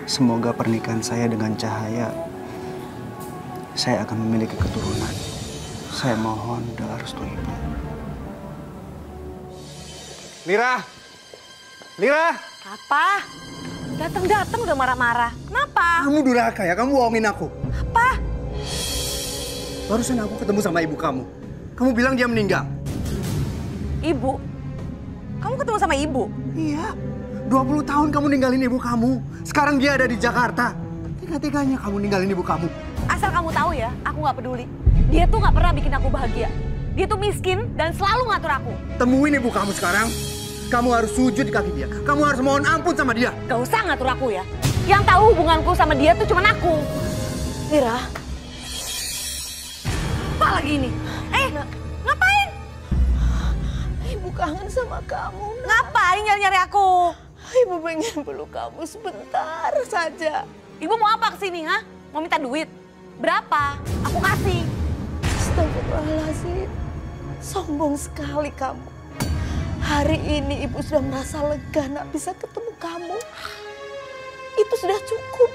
semoga pernikahan saya dengan Cahaya, saya akan memiliki keturunan. Saya mohon doa restu Ibu. Lira! Lira! Apa? Datang-datang udah marah-marah. Kenapa? Kamu durhaka ya? Kamu bohongin aku. Apa? Barusan aku ketemu sama ibu kamu. Kamu bilang dia meninggal. Ibu? Kamu ketemu sama ibu? Iya. 20 tahun kamu ninggalin ibu kamu. Sekarang dia ada di Jakarta. Tega-teganya kamu ninggalin ibu kamu. Asal kamu tahu ya, aku nggak peduli. Dia tuh nggak pernah bikin aku bahagia. Dia tuh miskin dan selalu ngatur aku. Temuin ibu kamu sekarang. Kamu harus sujud di kaki dia. Kamu harus mohon ampun sama dia. Gak usah ngatur aku ya. Yang tahu hubunganku sama dia tuh cuma aku. Lira. Apa lagi ini? Ngapain? Ibu kangen sama kamu. Ngapain nyari-nyari aku? Ibu pengen peluk kamu sebentar saja. Ibu mau apa kesini, ha? Mau minta duit? Berapa? Aku kasih. Astagfirullahaladzim. Sombong sekali kamu. Hari ini ibu sudah merasa lega nak bisa ketemu kamu. Itu sudah cukup.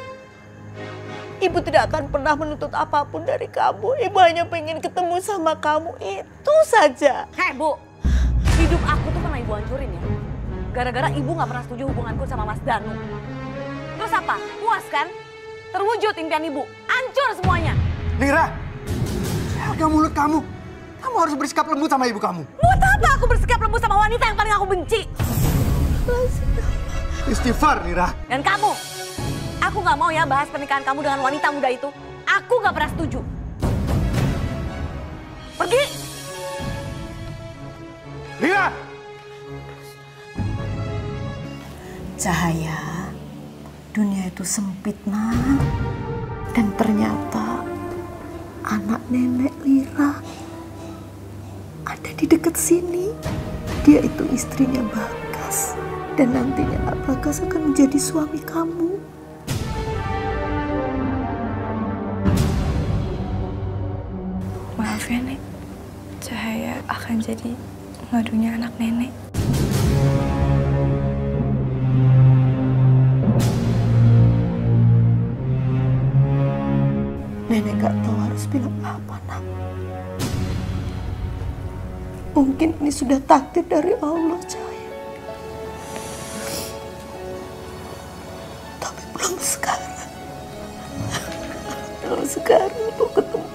Ibu tidak akan pernah menuntut apapun dari kamu. Ibu hanya pengen ketemu sama kamu. Itu saja. Hei, Bu. Hidup aku tuh pernah ibu hancurin ya. Gara-gara ibu gak pernah setuju hubunganku sama Mas Danu. Terus apa? Puas kan? Terwujud impian ibu. Hancur semuanya. Lira, jaga mulut kamu. Kamu harus bersikap lembut sama ibu kamu. Buat apa aku bersikap lembut sama wanita yang paling aku benci? Istighfar, Lira. Dan kamu, aku gak mau ya bahas pernikahan kamu dengan wanita muda itu. Aku gak pernah setuju. Pergi! Lira! Cahaya, dunia itu sempit, Nak. Dan ternyata anak nenek Lira ada di dekat sini. Dia itu istrinya Bagas. Dan nantinya Bagas akan menjadi suami kamu. Maaf ya, Nek. Cahaya akan jadi madunya anak nenek. Nenek gak tahu harus bilang apa, Nak. Mungkin ini sudah takdir dari Allah, Cahaya. Tapi belum sekarang. Belum sekarang aku ketemu.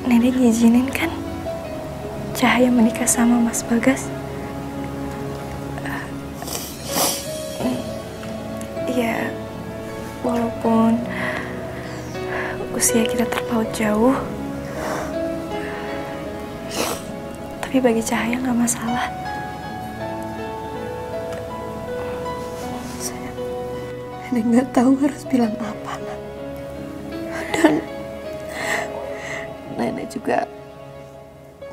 Nenek ngizinin kan Cahaya menikah sama Mas Bagas? Ya, walaupun usia kita terpaut jauh, tapi bagi Cahaya nggak masalah. Nenek nggak tahu harus bilang apa, Nak. Dan nenek juga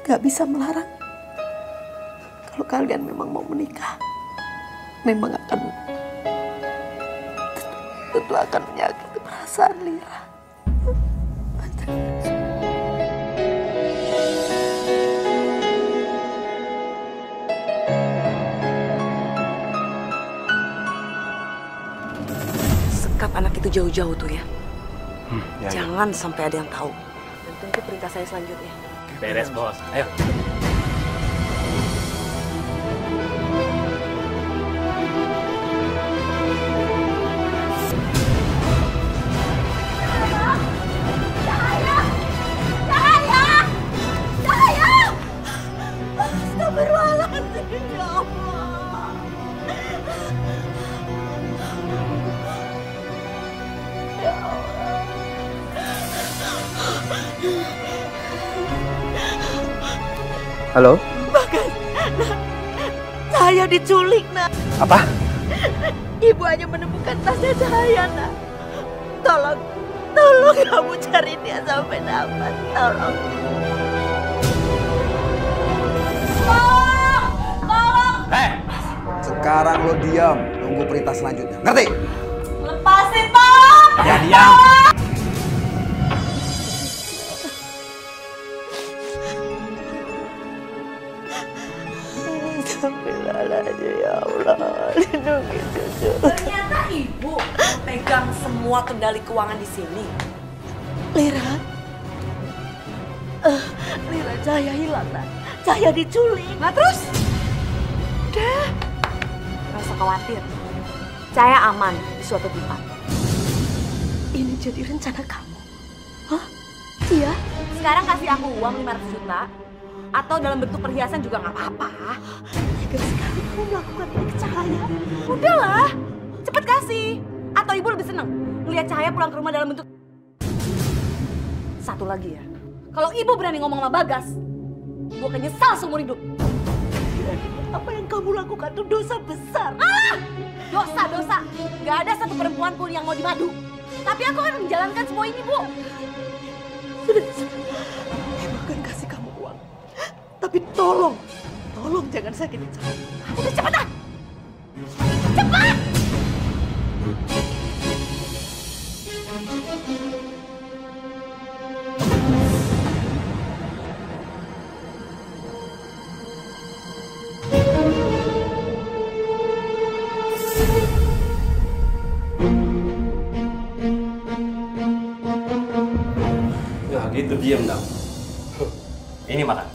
nggak bisa melarang. Kalau kalian memang mau menikah, memang tentu akan menyakiti perasaan Lira. itu jauh-jauh tuh ya. Ya, Jangan sampai ada yang tahu. Dan tunggu perintah saya selanjutnya. Beres, Bos. Ayo. Halo? Bagas, nak, Cahaya diculik, nak. Apa? Ibu hanya menemukan tasnya Cahaya, nak. Tolong kamu cari dia sampai dapat. Tolong. Sekarang lo diam, tunggu perintah selanjutnya. Ngerti? Lepasin, Pak! Ya, diam! Astagfirullahaladzim, ya Allah, lindungi cucu. Ternyata ibu pegang semua kendali keuangan di sini. Lira, Lira, Cahaya hilang, nak. Cahaya diculik. Nah terus? Udah, gak usah khawatir. Cahaya aman di suatu tempat. Ini jadi rencana kamu? Hah? Iya? Sekarang kasih aku uang 500 juta. Atau dalam bentuk perhiasan juga gak apa-apa. Tega sekali kamu melakukan ini ke Cahaya. Udahlah, cepet kasih. Atau ibu lebih seneng ngeliat Cahaya pulang ke rumah dalam bentuk... Satu lagi ya, kalau ibu berani ngomong sama Bagas, ibu akan nyesal seumur hidup. Apa yang kamu lakukan itu dosa besar. Ah! Dosa. Gak ada satu perempuan pun yang mau dimadu. Tapi aku akan menjalankan semua ini, Bu. Sudah. Ibu akan kasih kamu uang. Tapi tolong jangan sakitin Cahaya. Udah cepetan! Cepat! Ya gitu, diam dong. Ini makan.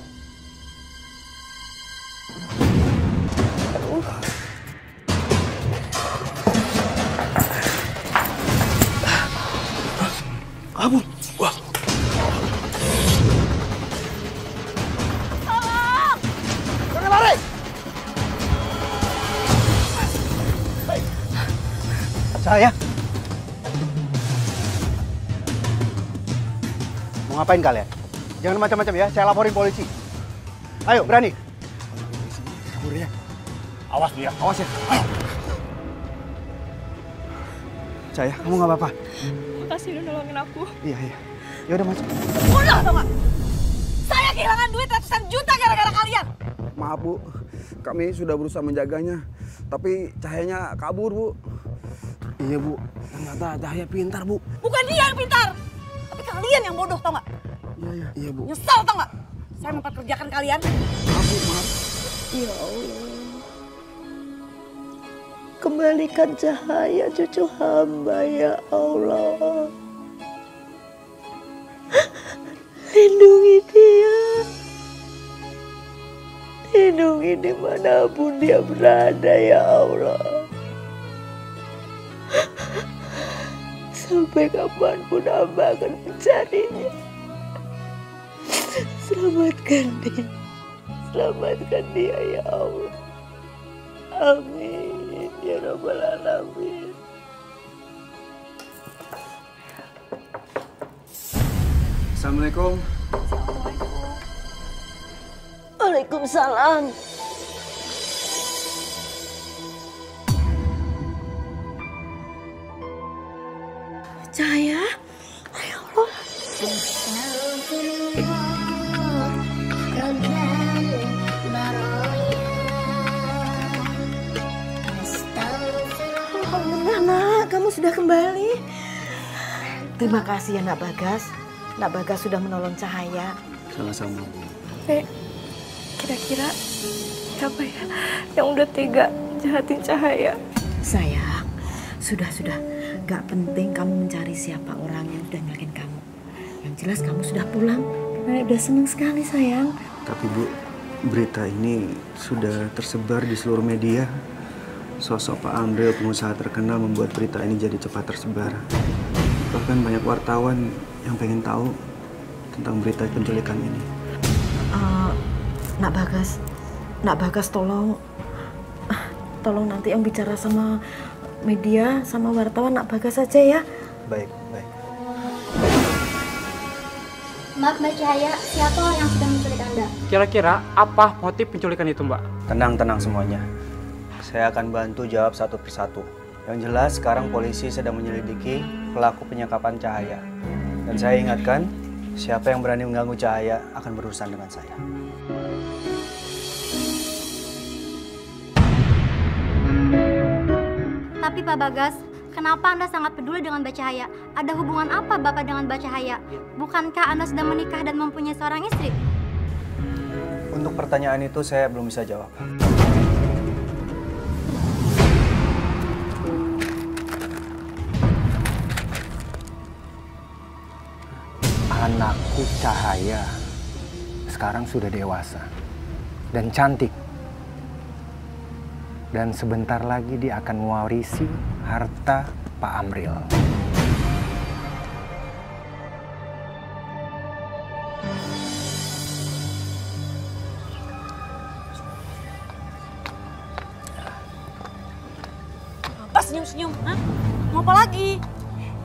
Kabur. Wah. Tolong! Jangan lari! Cahaya. Mau ngapain kalian? Jangan macam-macam ya, saya laporin polisi. Ayo, berani. Kabur ya. Awas dia. Awas ya. Ayo. Cahaya, kamu nggak apa-apa? Makasih udah nolongin aku. Iya. Ya udah masuk. Udah, tau gak? Saya kehilangan duit ratusan juta gara-gara kalian. Maaf Bu, kami sudah berusaha menjaganya, tapi Cahayanya kabur Bu. Iya Bu, ternyata Cahaya pintar Bu. Bukan dia yang pintar, tapi kalian yang bodoh, tau gak? Iya Bu. Nyesal, tau gak? Saya memperkerjakan kalian. Maaf Bu, maaf. Ya Allah. Kembalikan Cahaya cucu hamba ya Allah. Lindungi dia. Lindungi dimanapun dia berada ya Allah. Sampai kapanpun hamba akan mencarinya. Selamatkan dia. Selamatkan dia ya Allah. Amin. Ya Rabbal Alamin. Assalamualaikum. Waalaikumsalam. Cahaya? Ya Allah. Alhamdulillah nak, kamu sudah kembali. Terima kasih ya Nak Bagas. Nak Bagas sudah menolong Cahaya. Sama-sama Bu. Kira-kira siapa ya yang udah tega jahatin Cahaya? Sayang, sudah. Gak penting kamu mencari siapa orang yang udah nyuekin kamu. Yang jelas kamu sudah pulang. Nenek udah seneng sekali sayang. Tapi Bu, berita ini sudah tersebar di seluruh media. Sosok Pak Amril, pengusaha terkenal, membuat berita ini jadi cepat tersebar. Bahkan banyak wartawan yang pengen tahu tentang berita penculikan ini. Nak Bagas tolong nanti yang bicara sama media, sama wartawan Nak Bagas saja ya. Baik. Maaf Mbak Cahaya, siapa orang yang sudah menculik Anda? Kira-kira apa motif penculikan itu, Mbak? Tenang semuanya. Saya akan bantu jawab satu persatu. Yang jelas sekarang polisi sedang menyelidiki pelaku penyekapan Cahaya. Dan saya ingatkan, siapa yang berani mengganggu Cahaya akan berurusan dengan saya. Tapi Pak Bagas, kenapa Anda sangat peduli dengan Mbak Cahaya? Ada hubungan apa Bapak dengan Mbak Cahaya? Bukankah Anda sudah menikah dan mempunyai seorang istri? Untuk pertanyaan itu saya belum bisa jawab. Anakku Cahaya sekarang sudah dewasa dan cantik. Dan sebentar lagi dia akan mewarisi harta Pak Amril. Apa senyum-senyum? Hah? Mau apa lagi?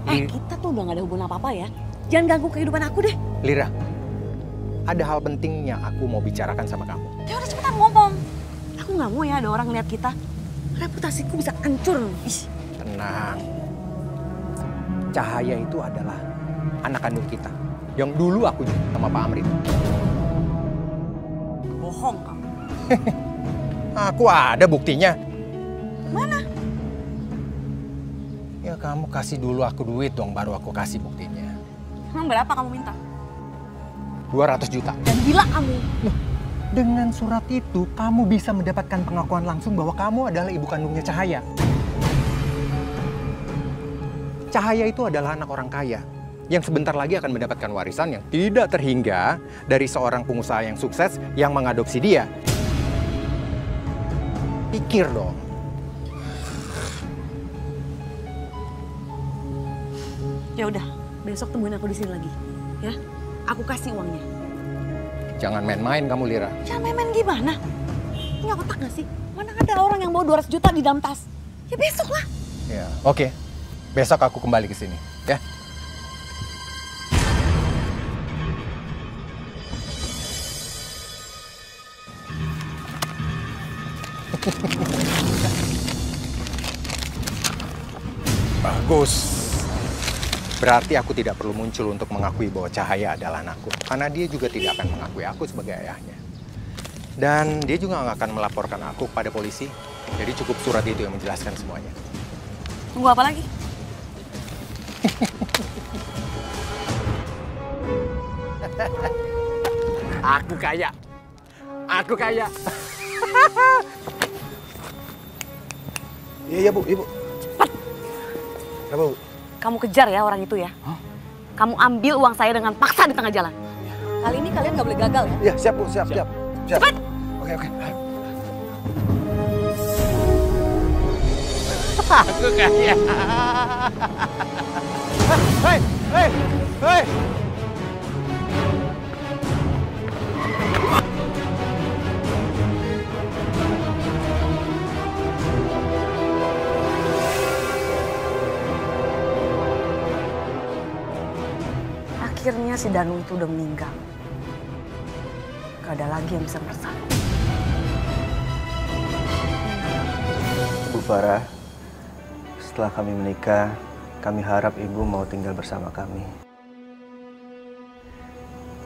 Kita tuh udah gak ada hubungan apa-apa ya. Jangan ganggu kehidupan aku deh. Lira, ada hal penting yang aku mau bicarakan sama kamu. Ya udah cepetan ngomong. Aku nggak mau ya ada orang lihat kita. Reputasiku bisa hancur. Ih. Tenang. Cahaya itu adalah anak kandung kita. Yang dulu aku juga sama Pak Amril. Bohong kamu. Aku ada buktinya. Mana? Ya kamu kasih dulu aku duit dong, baru aku kasih buktinya. Emang berapa kamu minta? 200 juta. Dan gila kamu. Dengan surat itu, kamu bisa mendapatkan pengakuan langsung bahwa kamu adalah ibu kandungnya Cahaya. Cahaya itu adalah anak orang kaya yang sebentar lagi akan mendapatkan warisan yang tidak terhingga dari seorang pengusaha yang sukses yang mengadopsi dia. Pikir dong. Ya udah, besok temuin aku di sini lagi. Ya, aku kasih uangnya. Jangan main-main kamu, Lira. Jangan main-main gimana? Punya otak gak sih? Mana ada orang yang bawa 200 juta di dalam tas? Ya besok lah. Ya, oke. Besok aku kembali ke sini, ya. Bagus. Berarti aku tidak perlu muncul untuk mengakui bahwa Cahaya adalah anakku. Karena dia juga tidak akan mengakui aku sebagai ayahnya. Dan dia juga nggak akan melaporkan aku kepada polisi. Jadi cukup surat itu yang menjelaskan semuanya. Tunggu apa lagi? Aku kaya. Aku kaya. Iya, Bu. Cepat. Apa, Bu? Kamu kejar ya orang itu ya. Kamu ambil uang saya dengan paksa di tengah jalan. Kali ini kalian nggak boleh gagal ya. Iya, siap, Bu. Siap. Cepat. Oke. Aku kaya. Hei. Akhirnya si Danu itu udah meninggal. Gak ada lagi yang bisa bersatu. Bu Farah, setelah kami menikah, kami harap Ibu mau tinggal bersama kami.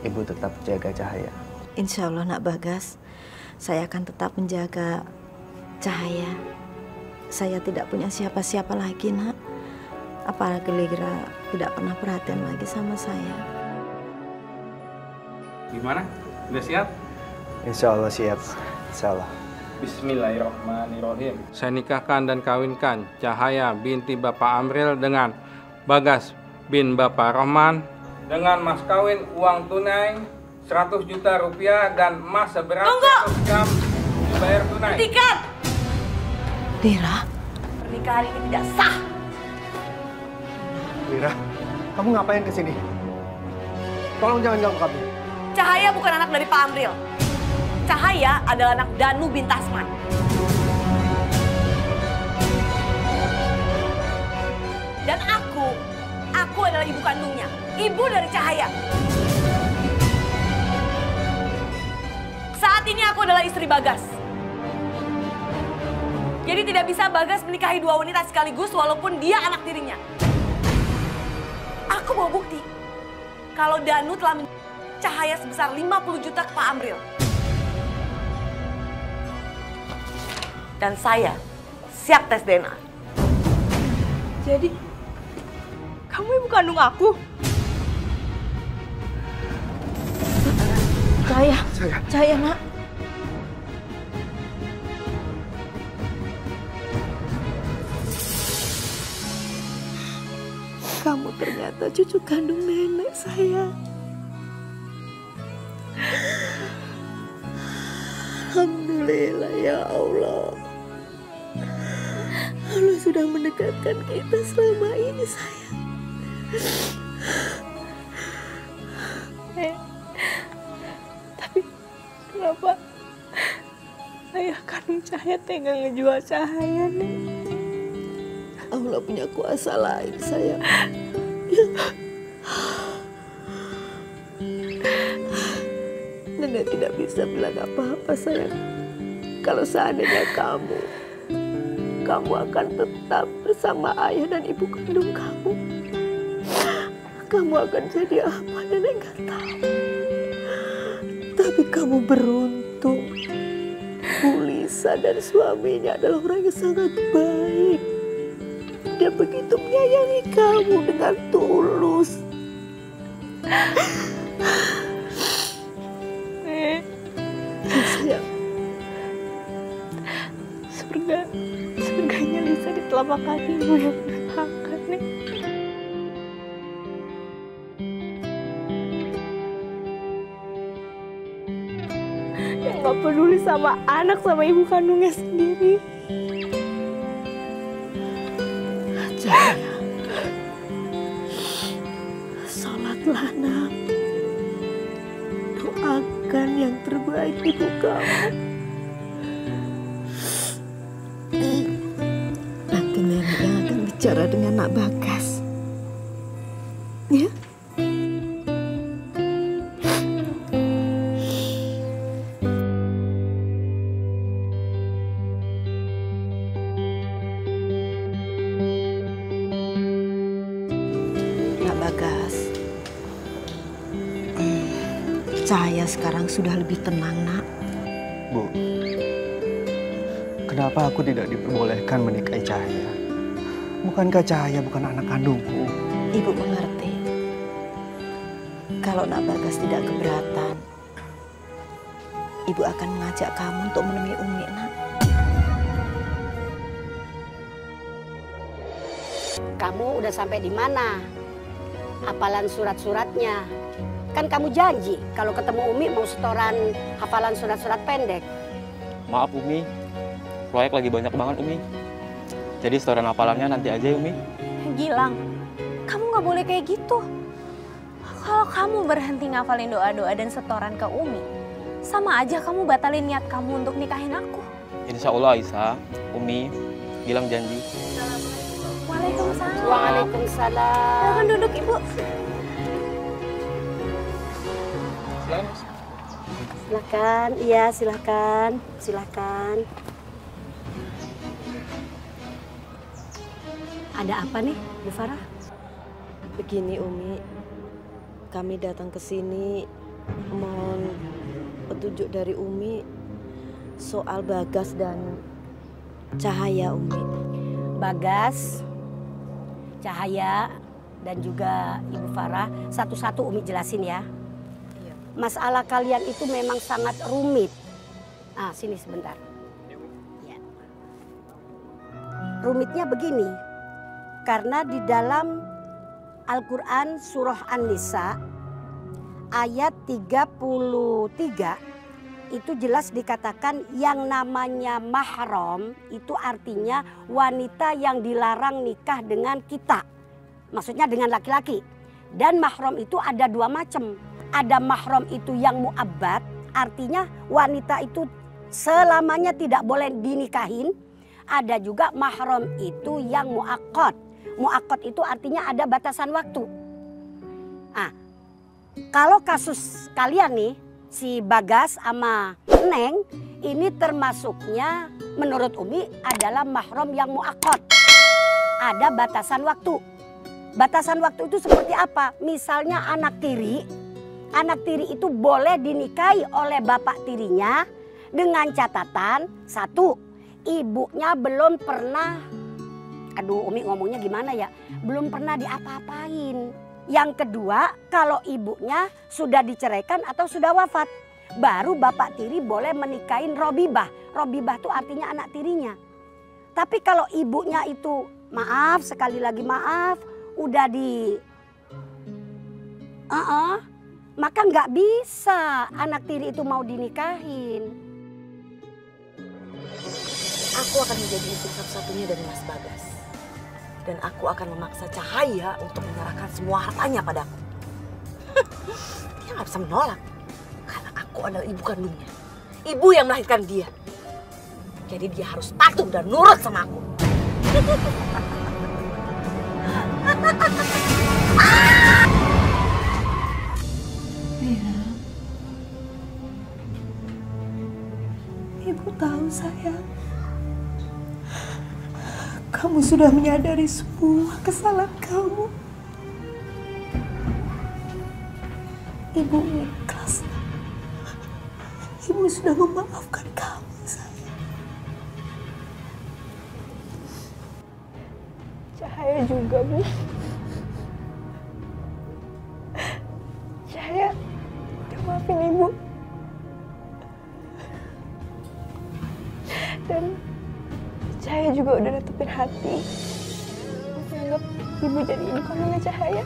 Ibu tetap jaga Cahaya. Insya Allah Nak Bagas, saya akan tetap menjaga Cahaya. Saya tidak punya siapa-siapa lagi, Nak. Apalagi Lira tidak pernah perhatian lagi sama saya. Gimana? Udah siap? Insya Allah siap. Insya Allah. Bismillahirrahmanirrahim. Saya nikahkan dan kawinkan Cahaya binti Bapak Amril dengan Bagas bin Bapak Rohman dengan mas kawin uang tunai 100 juta rupiah dan emas seberat 100 gram dibayar tunai. Hentikan! Dira, pernikahan ini tidak sah. Wira, kamu ngapain kesini? Tolong jangan ganggu kami. Cahaya bukan anak dari Pak Amril. Cahaya adalah anak Danu bin Tasman. Dan aku adalah ibu kandungnya, ibu dari Cahaya. Saat ini aku adalah istri Bagas. Jadi tidak bisa Bagas menikahi dua wanita sekaligus walaupun dia anak tirinya. Aku mau bukti kalau Danu telah Cahaya sebesar 50 juta ke Pak Amril. Dan saya siap tes DNA. Jadi, kamu ibu kandung aku? Cahaya nak. Kamu ternyata cucu kandung nenek saya. Alhamdulillah ya Allah. Allah sudah mendekatkan kita selama ini, sayang. Tapi kenapa ayah kandung Cahaya tega ngejual Cahaya, Nek? Allah punya kuasa lain, sayang. Nenek tidak bisa bilang apa-apa, sayang. Kalau seandainya kamu akan tetap bersama ayah dan ibu kandung kamu. Kamu akan jadi apa, nenek nggak tahu. Tapi kamu beruntung. Bu Lisa dan suaminya adalah orang yang sangat baik. Dia begitu menyayangi kamu dengan tulus. Sayang, surganya Lisa di telapak kakimu yang menyenangkan, Nek. Yang gak peduli sama anak sama ibu kandungnya sendiri. Cahaya, sholatlah, nak. Doakan yang terbaik ibu kamu. Nanti nenek yang akan bicara dengan Nak Bagas. Ya? Nak Bagas. Cahaya sekarang sudah lebih tenang, Nak. Bu, kenapa aku tidak diperbolehkan menikahi Cahaya? Bukankah Cahaya bukan anak kandungku? Ibu mengerti. Kalau Nak Bagas tidak keberatan, Ibu akan mengajak kamu untuk menemui Umi, Nak. Kamu udah sampai di mana? Hafalan surat-suratnya. Kan kamu janji kalau ketemu Umi mau setoran hafalan surat-surat pendek. Maaf Umi, proyek lagi banyak banget Umi. Jadi setoran hafalannya nanti aja Umi. Gilang, kamu nggak boleh kayak gitu. Kalau kamu berhenti ngafalin doa-doa dan setoran ke Umi, sama aja kamu batalin niat kamu untuk nikahin aku. Insya Allah Aisyah, Umi, Gilang janji. Waalaikumsalam. Waalaikumsalam. Silakan duduk Ibu. Silakan, iya silakan, silakan. Ada apa nih, Bu Farah? Begini Umi, kami datang ke sini mohon petunjuk dari Umi soal Bagas dan Cahaya, Umi. Bagas, Cahaya, dan juga Ibu Farah, satu-satu Umi jelasin ya. Masalah kalian itu memang sangat rumit. Ah, sini sebentar. rumitnya begini. Karena di dalam Al-Quran surah An-Nisa ayat 33 itu jelas dikatakan yang namanya mahram itu artinya wanita yang dilarang nikah dengan kita. Maksudnya dengan laki-laki. Dan mahram itu ada dua macam. Ada mahram itu yang mu'abbad, artinya wanita itu selamanya tidak boleh dinikahin. Ada juga mahram itu yang mu'aqqad. Mu'aqqad itu artinya ada batasan waktu. Nah, kalau kasus kalian nih, si Bagas sama Neng, ini termasuknya menurut Umi adalah mahram yang mu'aqqad. Ada batasan waktu. Batasan waktu itu seperti apa? Misalnya anak tiri itu boleh dinikahi oleh bapak tirinya dengan catatan satu, ibunya belum pernah, aduh Umi ngomongnya gimana ya, belum pernah diapa-apain. Yang kedua, kalau ibunya sudah diceraikan atau sudah wafat, baru bapak tiri boleh menikahin robibah. Robibah itu artinya anak tirinya. Tapi kalau ibunya itu, maaf sekali lagi maaf, udah maka nggak bisa anak tiri itu mau dinikahin. Aku akan menjadi istri satu-satunya dari Mas Bagas. Dan aku akan memaksa Cahaya untuk menyerahkan semua hartanya padaku. Dia nggak bisa menolak. Karena aku adalah ibu kandungnya. Ibu yang melahirkan dia. Jadi dia harus patuh dan nurut sama aku. Mira, Ibu tahu sayang, kamu sudah menyadari semua kesalahan kamu. Ibu ikhlas. Ibu sudah memaafkan kamu, sayang. Cahaya juga, Bu. Cahaya udah maafin Ibu. Dan Cahaya juga udah nutupin hati. Aku anggap Ibu jadi ibu kandungnya Cahaya.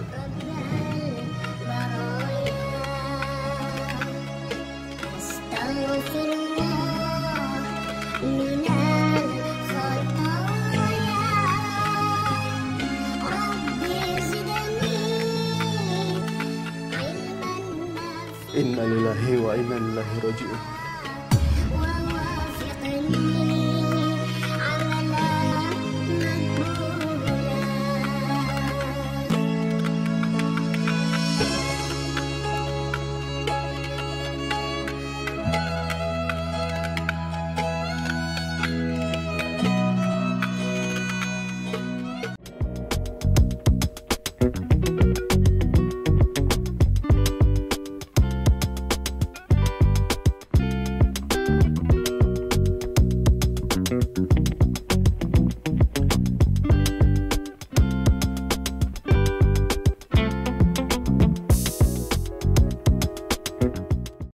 Inna lillahi wa inna ilaihi raji'un.